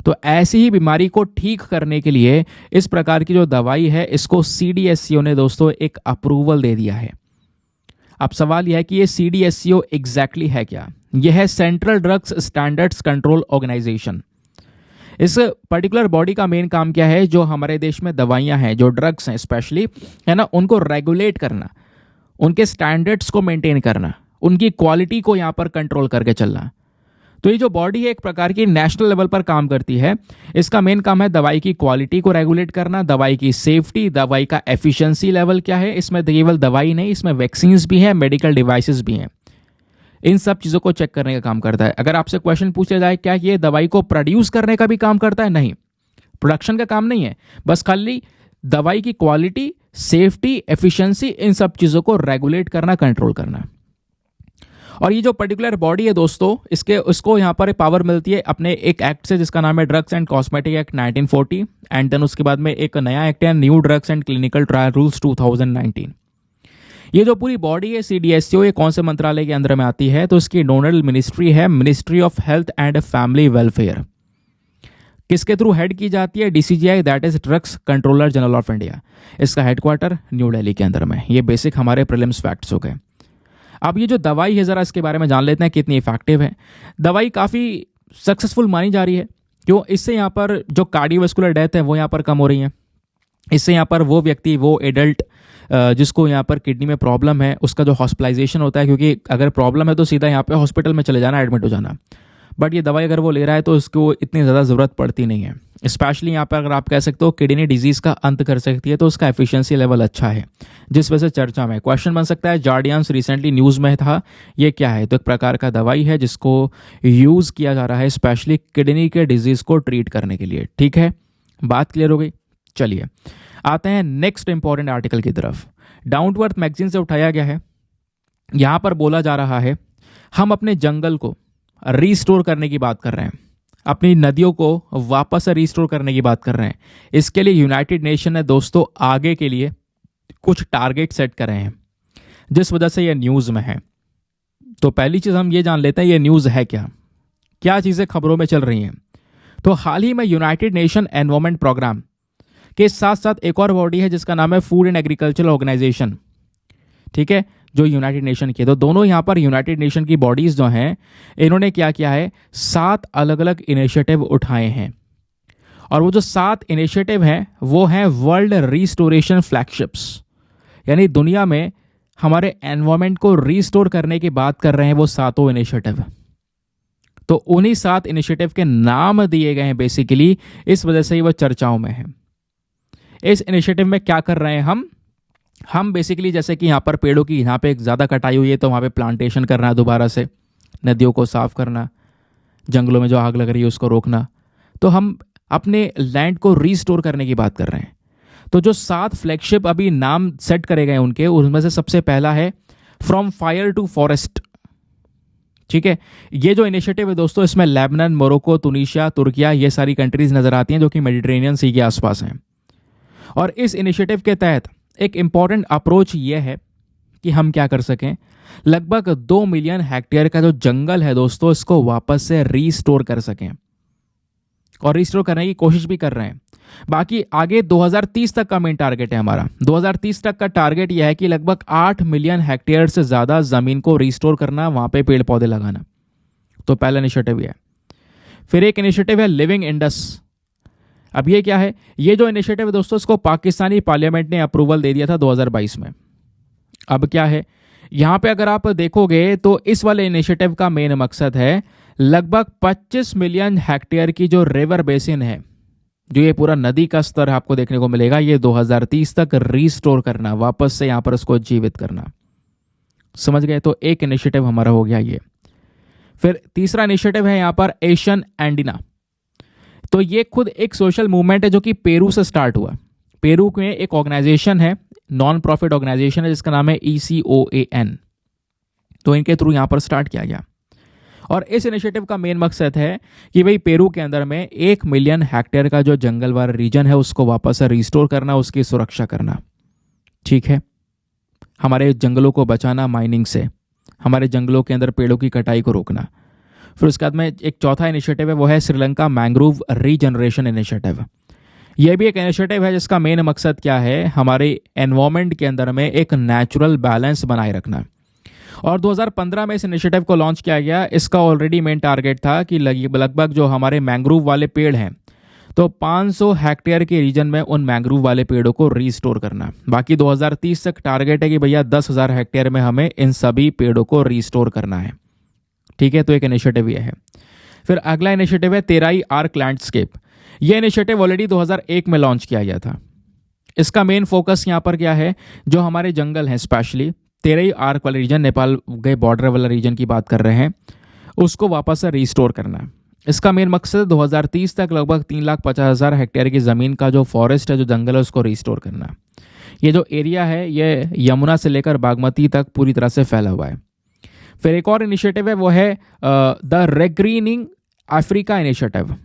तो ऐसी ही बीमारी को ठीक करने के लिए इस प्रकार की जो दवाई है, इसको CDSCO ने दोस्तों एक अप्रूवल दे दिया है। अब सवाल यह है कि ये CDSCO एग्जैक्टली है क्या? यह है central drugs standards control organisation. इस पर्टिकुलर बॉडी का मेन काम क्या है? जो हमारे देश में दवाइयां हैं, जो ड्रग्स हैं स्पेशली, है ना, उनको रेगुलेट करना, उनके स्टैंडर्ड्स को मेंटेन करना, उनकी क्वालिटी को यहाँ पर कंट्रोल करके चलना। तो ये जो बॉडी है एक प्रकार की नेशनल लेवल पर काम करती है। इसका मेन काम है दवाई की क्वालिटी को रेगुलेट करना, दवाई की सेफ्टी, दवाई का एफिशिएंसी लेवल क्या है। इसमें केवल दवाई नहीं, इसमें वैक्सीन्स भी हैं, मेडिकल डिवाइसेस भी हैं। इन सब चीज़ों को चेक करने का काम करता है। अगर आपसे क्वेश्चन पूछा जाए क्या ये दवाई को प्रोड्यूस करने का भी काम करता है? नहीं, प्रोडक्शन का काम नहीं है, बस खाली दवाई की क्वालिटी, सेफ्टी, एफिशिएंसी, इन सब चीज़ों को रेगुलेट करना, कंट्रोल करना। और ये जो पर्टिकुलर बॉडी है दोस्तों, उसको यहाँ पर पावर मिलती है अपने एक एक्ट से जिसका नाम है drugs and cosmetic act 1940, and then उसके बाद में एक नया एक्ट है new drugs and clinical trial rules 2019। ये जो पूरी बॉडी है CDSCO, ये कौन से मंत्रालय के अंदर में आती है? तो इसकी नोडल मिनिस्ट्री है ministry of health and family welfare. किसके थ्रू हेड की जाती है? DCGI, that is drugs controller general of India. इसका हेडक्वार्टर न्यू दिल्ली के अंदर में। ये बेसिक हमारे प्रीलिम्स फैक्ट्स हो गए। अब ये जो दवाई है ज़रा इसके बारे में जान लेते हैं कितनी इफेक्टिव है। दवाई काफ़ी सक्सेसफुल मानी जा रही है। क्यों? इससे यहाँ पर जो कार्डियोवैस्कुलर डेथ है वो यहाँ पर कम हो रही है। इससे यहाँ पर वो व्यक्ति, वो एडल्ट जिसको यहाँ पर किडनी में प्रॉब्लम है, उसका जो हॉस्पिटलाइजेशन होता है, क्योंकि अगर प्रॉब्लम है तो सीधा यहाँ पे हॉस्पिटल में चले जाना, एडमिट हो जाना, बट ये दवाई अगर वो ले रहा है तो उसको इतनी ज़्यादा ज़रूरत पड़ती नहीं है। स्पेशली यहाँ पर अगर आप कह सकते हो किडनी डिजीज़ का अंत कर सकती है, तो उसका एफिशिएंसी लेवल अच्छा है, जिस वजह से चर्चा में। क्वेश्चन बन सकता है, जार्डियंस रिसेंटली न्यूज़ में था, ये क्या है? तो एक प्रकार का दवाई है जिसको यूज़ किया जा रहा है स्पेशली किडनी के डिजीज़ को ट्रीट करने के लिए। ठीक है, बात क्लियर हो गई। चलिए आते हैं नेक्स्ट इंपॉर्टेंट आर्टिकल की तरफ। डाउन टू अर्थ मैगजीन से उठाया गया है। यहाँ पर बोला जा रहा है हम अपने जंगल को रीस्टोर करने की बात कर रहे हैं, अपनी नदियों को वापस से रीस्टोर करने की बात कर रहे हैं। इसके लिए यूनाइटेड नेशन ने दोस्तों आगे के लिए कुछ टारगेट सेट करे हैं, जिस वजह से ये न्यूज़ में है। तो पहली चीज़ हम ये जान लेते हैं ये न्यूज़ है क्या, क्या चीज़ें खबरों में चल रही हैं। तो हाल ही में यूनाइटेड नेशन एनवायरमेंट प्रोग्राम के साथ साथ एक और बॉडी है जिसका नाम है फूड एंड एग्रीकल्चर ऑर्गेनाइजेशन, ठीक है, जो यूनाइटेड नेशन की है। तो दोनों यहाँ पर यूनाइटेड नेशन की बॉडीज जो हैं, इन्होंने क्या किया है, 7 अलग अलग इनिशिएटिव उठाए हैं। और वो जो 7 इनिशिएटिव हैं वो हैं वर्ल्ड रिस्टोरेशन फ्लैगशिप्स, यानी दुनिया में हमारे एनवायरमेंट को रिस्टोर करने की बात कर रहे हैं वो 7 इनिशिएटिव। तो उन्हीं 7 इनिशिएटिव के नाम दिए गए हैं बेसिकली, इस वजह से ही वो चर्चाओं में है। इस इनिशिएटिव में क्या कर रहे हैं हम बेसिकली, जैसे कि यहाँ पर पेड़ों की यहाँ पे ज़्यादा कटाई हुई है तो वहाँ पे प्लांटेशन करना है, दोबारा से नदियों को साफ करना, जंगलों में जो आग लग रही है उसको रोकना। तो हम अपने लैंड को रीस्टोर करने की बात कर रहे हैं। तो जो 7 फ्लैगशिप अभी नाम सेट करे गए उनके, उनमें से सबसे पहला है फ्रॉम फायर टू फॉरेस्ट, ठीक है। ये जो इनिशिएटिव है दोस्तों, इसमें लेबनान, मोरक्को, तुनीशिया, तुर्किया, ये सारी कंट्रीज नजर आती हैं जो कि मेडिटेरेनियन सी के आसपास हैं। और इस इनिशिएटिव के तहत एक इंपॉर्टेंट अप्रोच ये है कि हम क्या कर सकें, लगभग 2 मिलियन हेक्टेयर का जो जंगल है दोस्तों, इसको वापस से रीस्टोर कर सकें, और रीस्टोर करने की कोशिश भी कर रहे हैं। बाकी आगे 2030 तक का मेन टारगेट है हमारा। 2030 तक का टारगेट यह है कि लगभग 8 मिलियन हेक्टेयर से ज़्यादा ज़मीन को रीस्टोर करना, वहाँ पे पेड़ पौधे लगाना। तो पहला इनिशिएटिव यह है। फिर एक इनिशिएटिव है लिविंग इंडस। अब ये क्या है, ये जो इनिशिएटिव है दोस्तों, इसको पाकिस्तानी पार्लियामेंट ने अप्रूवल दे दिया था 2022 में। अब क्या है, यहाँ पे अगर आप देखोगे तो इस वाले इनिशिएटिव का मेन मकसद है लगभग 25 मिलियन हेक्टेयर की जो रिवर बेसिन है, जो ये पूरा नदी का स्तर आपको देखने को मिलेगा, ये 2030 तक रीस्टोर करना, वापस से यहाँ पर उसको जीवित करना। समझ गए? तो एक इनिशिएटिव हमारा हो गया ये। फिर तीसरा इनिशिएटिव है यहाँ पर एशियन एंडिना। तो ये खुद एक सोशल मूवमेंट है जो कि पेरू से स्टार्ट हुआ। पेरू में एक ऑर्गेनाइजेशन है, नॉन प्रॉफिट ऑर्गेनाइजेशन है, जिसका नाम है ECOAN। तो इनके थ्रू यहाँ पर स्टार्ट किया गया। और इस इनिशिएटिव का मेन मकसद है कि भाई पेरू के अंदर में 1 मिलियन हेक्टेयर का जो जंगल वाला रीजन है उसको वापस से रिस्टोर करना, उसकी सुरक्षा करना, ठीक है, हमारे जंगलों को बचाना माइनिंग से, हमारे जंगलों के अंदर पेड़ों की कटाई को रोकना। फिर उसके बाद में एक चौथा इनिशिएटिव है, वो है श्रीलंका मैंग्रोव रीजनरेशन इनिशिएटिव। यह भी एक इनिशिएटिव है जिसका मेन मकसद क्या है, हमारे एनवायरमेंट के अंदर में एक नेचुरल बैलेंस बनाए रखना। और 2015 में इस इनिशिएटिव को लॉन्च किया गया। इसका ऑलरेडी मेन टारगेट था कि लगभग जो हमारे मैंग्रोव वाले पेड़ हैं, तो 500 हेक्टेयर के रीजन में उन मैंग्रोव वाले पेड़ों को रीस्टोर करना। बाकी 2030 तक टारगेट है कि भैया 10,000 हेक्टेयर में हमें इन सभी पेड़ों को रीस्टोर करना है, ठीक है। तो एक इनिशिएटिव ये है। फिर अगला इनिशिएटिव है तेराई आर्क लैंडस्केप। यह इनिशिएटिव ऑलरेडी 2001 में लॉन्च किया गया था। इसका मेन फोकस यहाँ पर क्या है, जो हमारे जंगल हैं, स्पेशली तेराई आर्क वाले रीजन, नेपाल के बॉर्डर वाला रीजन की बात कर रहे हैं, उसको वापस से रीस्टोर करना। इसका मेन मकसद 2030 तक लगभग 3,50,000 हेक्टेयर की ज़मीन का जो फॉरेस्ट है, जो जंगल है, उसको रीस्टोर करना। ये जो एरिया है ये यमुना से लेकर बागमती तक पूरी तरह से फैला हुआ है। फिर एक और इनिशिएटिव है, वो है द रेग्रीनिंग अफ्रीका इनिशिएटिव।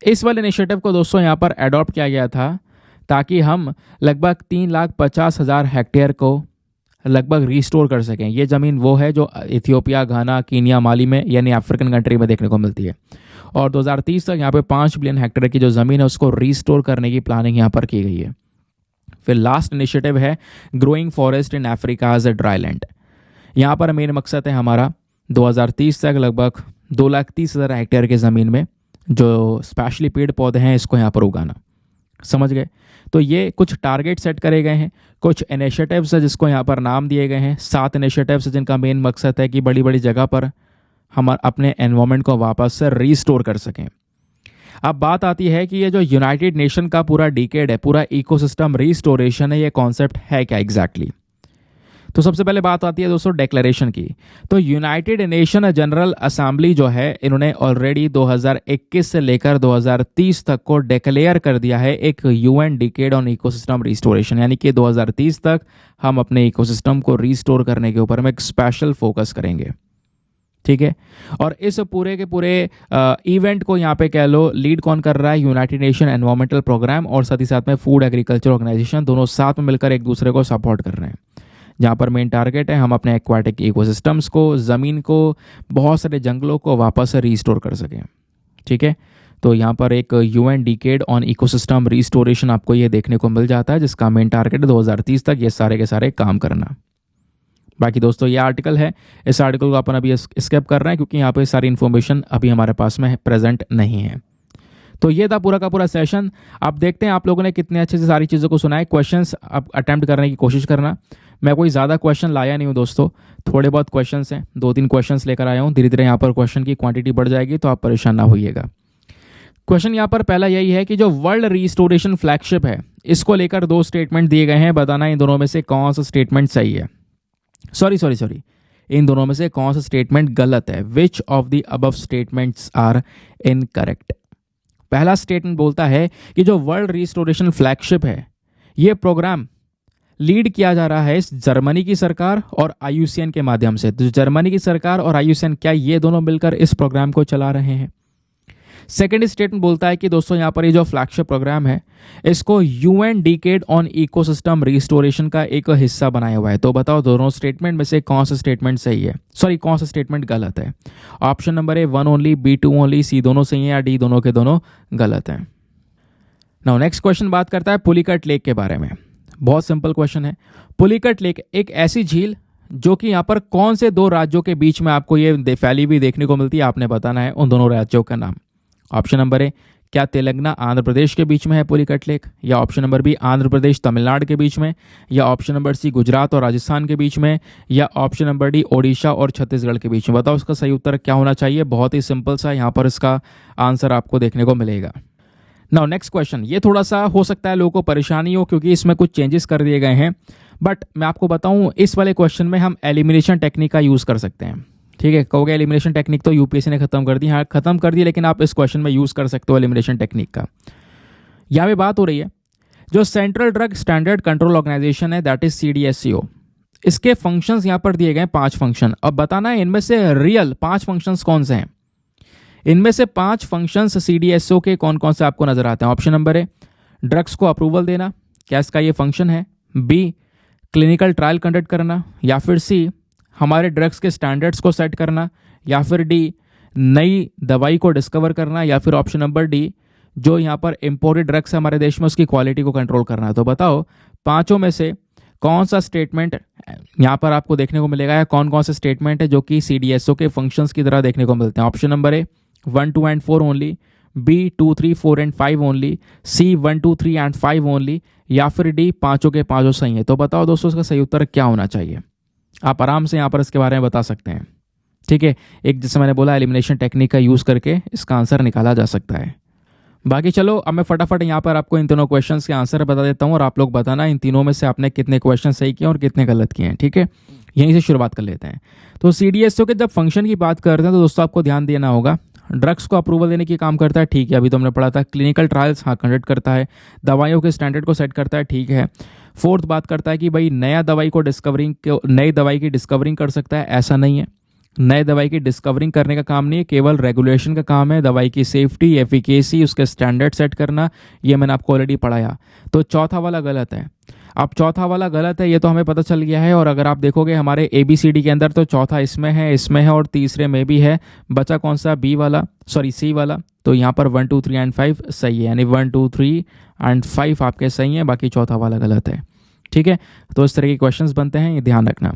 इस वाले इनिशिएटिव को दोस्तों यहाँ पर अडॉप्ट किया गया था ताकि हम लगभग 3,50,000 हेक्टेयर को लगभग रिस्टोर कर सकें। ये ज़मीन वो है जो इथियोपिया, घाना, कीनिया, माली में, यानी अफ्रीकन कंट्री में देखने को मिलती है। और 2030 तक यहाँ पे 5 बिलियन हेक्टेयर की जो ज़मीन है उसको रिस्टोर करने की प्लानिंग यहाँ पर की गई है। फिर लास्ट इनिशिएटिव है growing forest in Africa as a dry land. यहाँ पर मेन मकसद है हमारा 2030 तक लगभग 2,30,000 हेक्टेयर की ज़मीन में जो स्पेशली पेड़ पौधे हैं इसको यहाँ पर उगाना। समझ गए? तो ये कुछ टारगेट सेट करे गए हैं, कुछ इनिशिएटिव्स है जिसको यहाँ पर नाम दिए गए हैं, 7 इनिशिएटिव्स जिनका मेन मकसद है कि बड़ी बड़ी जगह पर हम अपने एनवायरनमेंट को वापस से रीस्टोर कर सकें। अब बात आती है कि ये जो यूनाइटेड नेशन का पूरा डिकेड है, पूरा इकोसिस्टम रीस्टोरेशन है, ये कॉन्सेप्ट है क्या एग्जैक्टली? तो सबसे पहले बात आती है दोस्तों डिक्लेरेशन की। तो यूनाइटेड नेशन जनरल असेंबली जो है इन्होंने ऑलरेडी 2021 से लेकर 2030 तक को डिक्लेयर कर दिया है एक UN decade on ecosystem restoration, यानी कि 2030 तक हम अपने इकोसिस्टम को रिस्टोर करने के ऊपर में एक स्पेशल फोकस करेंगे। ठीक है, और इस पूरे के पूरे इवेंट को यहाँ पे कह लो लीड कौन कर रहा है, यूनाइटेड नेशन एनवायरमेंटल प्रोग्राम और साथ ही साथ में फूड एग्रीकल्चर ऑर्गेनाइजेशन, दोनों साथ में मिलकर एक दूसरे को सपोर्ट कर रहे हैं। जहाँ पर मेन टारगेट है हम अपने एक्वाटिक इकोसिस्टम्स को, ज़मीन को, बहुत सारे जंगलों को वापस से रीस्टोर कर सकें। ठीक है, तो यहाँ पर एक UN decade on ecosystem restoration आपको ये देखने को मिल जाता है, जिसका मेन टारगेट है 2030 तक ये सारे के सारे काम करना। बाकी दोस्तों ये आर्टिकल है, इस आर्टिकल को अपन अभी स्किप कर रहे हैं क्योंकि यहाँ पे सारी इन्फॉर्मेशन अभी हमारे पास में प्रेजेंट नहीं है। तो ये था पूरा का पूरा सेशन। आप देखते हैं आप लोगों ने कितने अच्छे से सारी चीज़ों को सुना है। क्वेश्चंस आप अटेम्प्ट करने की कोशिश करना। मैं कोई ज़्यादा क्वेश्चन लाया नहीं हूँ दोस्तों, थोड़े बहुत क्वेश्चंस हैं, 2-3 क्वेश्चंस लेकर आया हूँ। धीरे धीरे यहाँ पर क्वेश्चन की क्वांटिटी बढ़ जाएगी तो आप परेशान ना होइएगा। क्वेश्चन यहाँ पर पहला यही है कि जो वर्ल्ड रिस्टोरेशन फ्लैगशिप है इसको लेकर 2 स्टेटमेंट दिए गए हैं, बताना इन दोनों में से कौन सा स्टेटमेंट सही है। सॉरी, इन दोनों में से कौन सा स्टेटमेंट गलत है। Which of the above statements are incorrect. पहला स्टेटमेंट बोलता है कि जो वर्ल्ड रिस्टोरेशन फ्लैगशिप है ये प्रोग्राम लीड किया जा रहा है जर्मनी की सरकार और आईयूसीएन के माध्यम से। तो जर्मनी की सरकार और आईयूसीएन क्या ये दोनों मिलकर इस प्रोग्राम को चला रहे हैं। सेकेंड स्टेटमेंट बोलता है कि दोस्तों यहाँ पर ये जो फ्लैगशिप प्रोग्राम है इसको UN decade on ecosystem restoration का एक हिस्सा बनाया हुआ है। तो बताओ दोनों स्टेटमेंट में से कौन सा स्टेटमेंट सही है, कौन सा स्टेटमेंट गलत है। Option number A 1 only, B 2 only, C दोनों सही है या डी दोनों के दोनों गलत हैं। नाउ नेक्स्ट क्वेश्चन बात करता है पुलिकट लेक के बारे में। बहुत सिंपल क्वेश्चन है। पुलिकट लेक एक ऐसी झील जो कि यहाँ पर कौन से 2 राज्यों के बीच में आपको ये फैली हुई देखने को मिलती है, आपने बताना है उन दोनों राज्यों का नाम। ऑप्शन नंबर ए क्या तेलंगाना आंध्र प्रदेश के बीच में है पुलिकट लेक, या option number B Andhra Pradesh Tamil Nadu के बीच में, या ऑप्शन नंबर सी गुजरात और राजस्थान के बीच में, या ऑप्शन नंबर डी ओडिशा और छत्तीसगढ़ के बीच में। बताओ इसका सही उत्तर क्या होना चाहिए। बहुत ही सिंपल सा यहाँ पर इसका आंसर आपको देखने को मिलेगा। नाउ नेक्स्ट क्वेश्चन, ये थोड़ा सा हो सकता है लोगों को परेशानी हो क्योंकि इसमें कुछ चेंजेस कर दिए गए हैं, बट मैं आपको बताऊं इस वाले क्वेश्चन में हम एलिमिनेशन टेक्निक का यूज़ कर सकते हैं। ठीक है, कहोगे एलिमिनेशन टेक्निक तो यूपीएससी ने खत्म कर दी। हाँ खत्म कर दी, लेकिन आप इस क्वेश्चन में यूज़ कर सकते हो एलिमिनेशन टेक्निक का। यहाँ पे बात हो रही है जो central drug standard control organisation है दैट इज सीडीएससीओ, इसके फंक्शंस यहाँ पर दिए गए 5 फंक्शन। अब बताना है इनमें से रियल 5 फंक्शंस कौन से हैं। इनमें से 5 फंक्शंस सीडीएसओ के कौन कौन से आपको नजर आते हैं। ऑप्शन नंबर ए ड्रग्स को अप्रूवल देना, क्या इसका ये फंक्शन है। बी क्लिनिकल ट्रायल कंडक्ट करना, या फिर सी हमारे ड्रग्स के स्टैंडर्ड्स को सेट करना, या फिर डी नई दवाई को डिस्कवर करना, या फिर ऑप्शन नंबर डी जो यहाँ पर इम्पोर्टेड ड्रग्स है हमारे देश में उसकी क्वालिटी को कंट्रोल करना है। तो बताओ 5 में से कौन सा स्टेटमेंट यहाँ पर आपको देखने को मिलेगा, या कौन कौन से स्टेटमेंट है जो कि सीडीएसओ के फंक्शंस की तरह देखने को मिलते हैं। Option number A 1, 2 and 4 only, B 2, 3, 4 and 5 only, C 1, 2, 3 and 5 only, या फिर डी 5 के 5 सही है। तो बताओ दोस्तों इसका सही उत्तर क्या होना चाहिए। आप आराम से यहाँ पर इसके बारे में बता सकते हैं। ठीक है, एक जैसे मैंने बोला एलिमिनेशन टेक्निक का यूज़ करके इसका आंसर निकाला जा सकता है। बाकी चलो अब मैं फटाफट यहाँ पर आपको इन तीनों क्वेश्चंस के आंसर बता देता हूँ और आप लोग बताना इन तीनों में से आपने कितने क्वेश्चन सही किए और कितने गलत किए हैं। ठीक है, यहीं से शुरुआत कर लेते हैं। तो सीडीएसओ के जब फंक्शन की बात करते हैं तो दोस्तों आपको ध्यान देना होगा ड्रग्स को अप्रूवल देने की काम करता है। ठीक है, अभी तो हमने पढ़ा था। क्लिनिकल ट्रायल्स हाँ कंडक्ट करता है, दवाइयों के स्टैंडर्ड को सेट करता है। ठीक है, फोर्थ बात करता है कि भाई नई दवाई की डिस्कवरिंग कर सकता है, ऐसा नहीं है। नए दवाई की डिस्कवरिंग करने का काम नहीं है, केवल रेगुलेशन का काम है। दवाई की सेफ्टी, एफिकेसी, उसके स्टैंडर्ड सेट करना, ये मैंने आपको ऑलरेडी पढ़ाया। तो चौथा वाला गलत है। अब चौथा वाला गलत है ये तो हमें पता चल गया है, और अगर आप देखोगे हमारे ABCD के अंदर तो चौथा इसमें है और तीसरे में भी है। बचा कौन सा, सी वाला। तो यहाँ पर 1, 2, 3 एंड 5 सही है, यानी 1, 2, 3 एंड 5 आपके सही हैं, बाकी चौथा वाला गलत है। ठीक है, तो इस तरह के क्वेश्चंस बनते हैं, ये ध्यान रखना।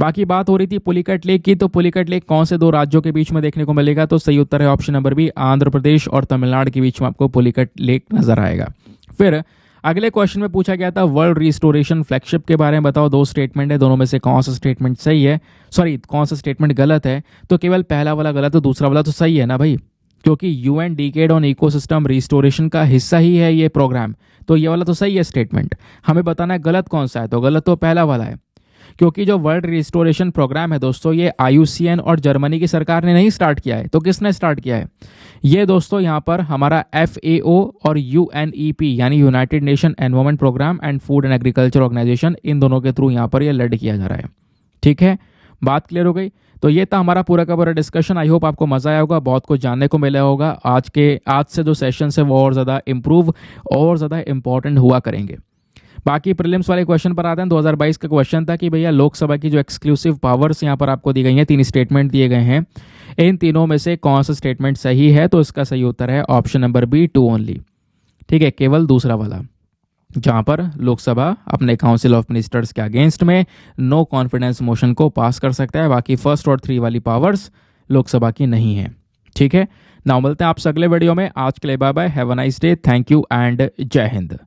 बाकी बात हो रही थी पुलिकट लेक की, तो पुलिकट लेक कौन से 2 राज्यों के बीच में देखने को मिलेगा। तो सही उत्तर है option number B, Andhra Pradesh और तमिलनाडु के बीच में आपको पुलिकट लेक नजर आएगा। फिर अगले क्वेश्चन में पूछा गया था वर्ल्ड रिस्टोरेशन फ्लैगशिप के बारे में। बताओ 2 स्टेटमेंट है, दोनों में से कौन सा स्टेटमेंट सही है, कौन सा स्टेटमेंट गलत है। तो केवल पहला वाला गलत है, दूसरा वाला तो सही है ना भाई, क्योंकि UN decade on ecosystem restoration का हिस्सा ही है ये प्रोग्राम। तो ये वाला तो सही है स्टेटमेंट। हमें बताना है गलत कौन सा है, तो गलत तो पहला वाला है, क्योंकि जो वर्ल्ड रिस्टोरेशन प्रोग्राम है दोस्तों, ये IUCN और जर्मनी की सरकार ने नहीं स्टार्ट किया है। तो किसने स्टार्ट किया है? ये दोस्तों यहाँ पर हमारा FAO और UNEP यानी United Nation Environment Programme and Food and Agriculture Organisation, इन दोनों के थ्रू यहाँ पर ये लेड किया जा रहा है। ठीक है, बात क्लियर हो गई। तो ये था हमारा पूरा का पूरा डिस्कशन। आई होप आपको मजा आया होगा, बहुत कुछ जानने को मिला होगा। आज से जो सेशन है वो और ज़्यादा इंप्रूव और ज़्यादा इंपॉर्टेंट हुआ करेंगे। बाकी प्रीलिम्स वाले क्वेश्चन पर आते हैं। 2022 का क्वेश्चन था कि भैया लोकसभा की जो एक्सक्लूसिव पावर्स यहाँ पर आपको दी गई हैं, 3 स्टेटमेंट दिए गए हैं, इन तीनों में से कौन सा स्टेटमेंट सही है? तो इसका सही उत्तर है ऑप्शन नंबर बी, 2 ओनली। ठीक है, केवल दूसरा वाला, जहां पर लोकसभा अपने काउंसिल ऑफ मिनिस्टर्स के अगेंस्ट में नो कॉन्फिडेंस मोशन को पास कर सकता है। बाकी फर्स्ट और 3 वाली पावर्स लोकसभा की नहीं है। ठीक है, नाउ मिलते हैं आपसे अगले वीडियो में। आज के लिए bye bye, have a nice day, thank you and जय हिंद।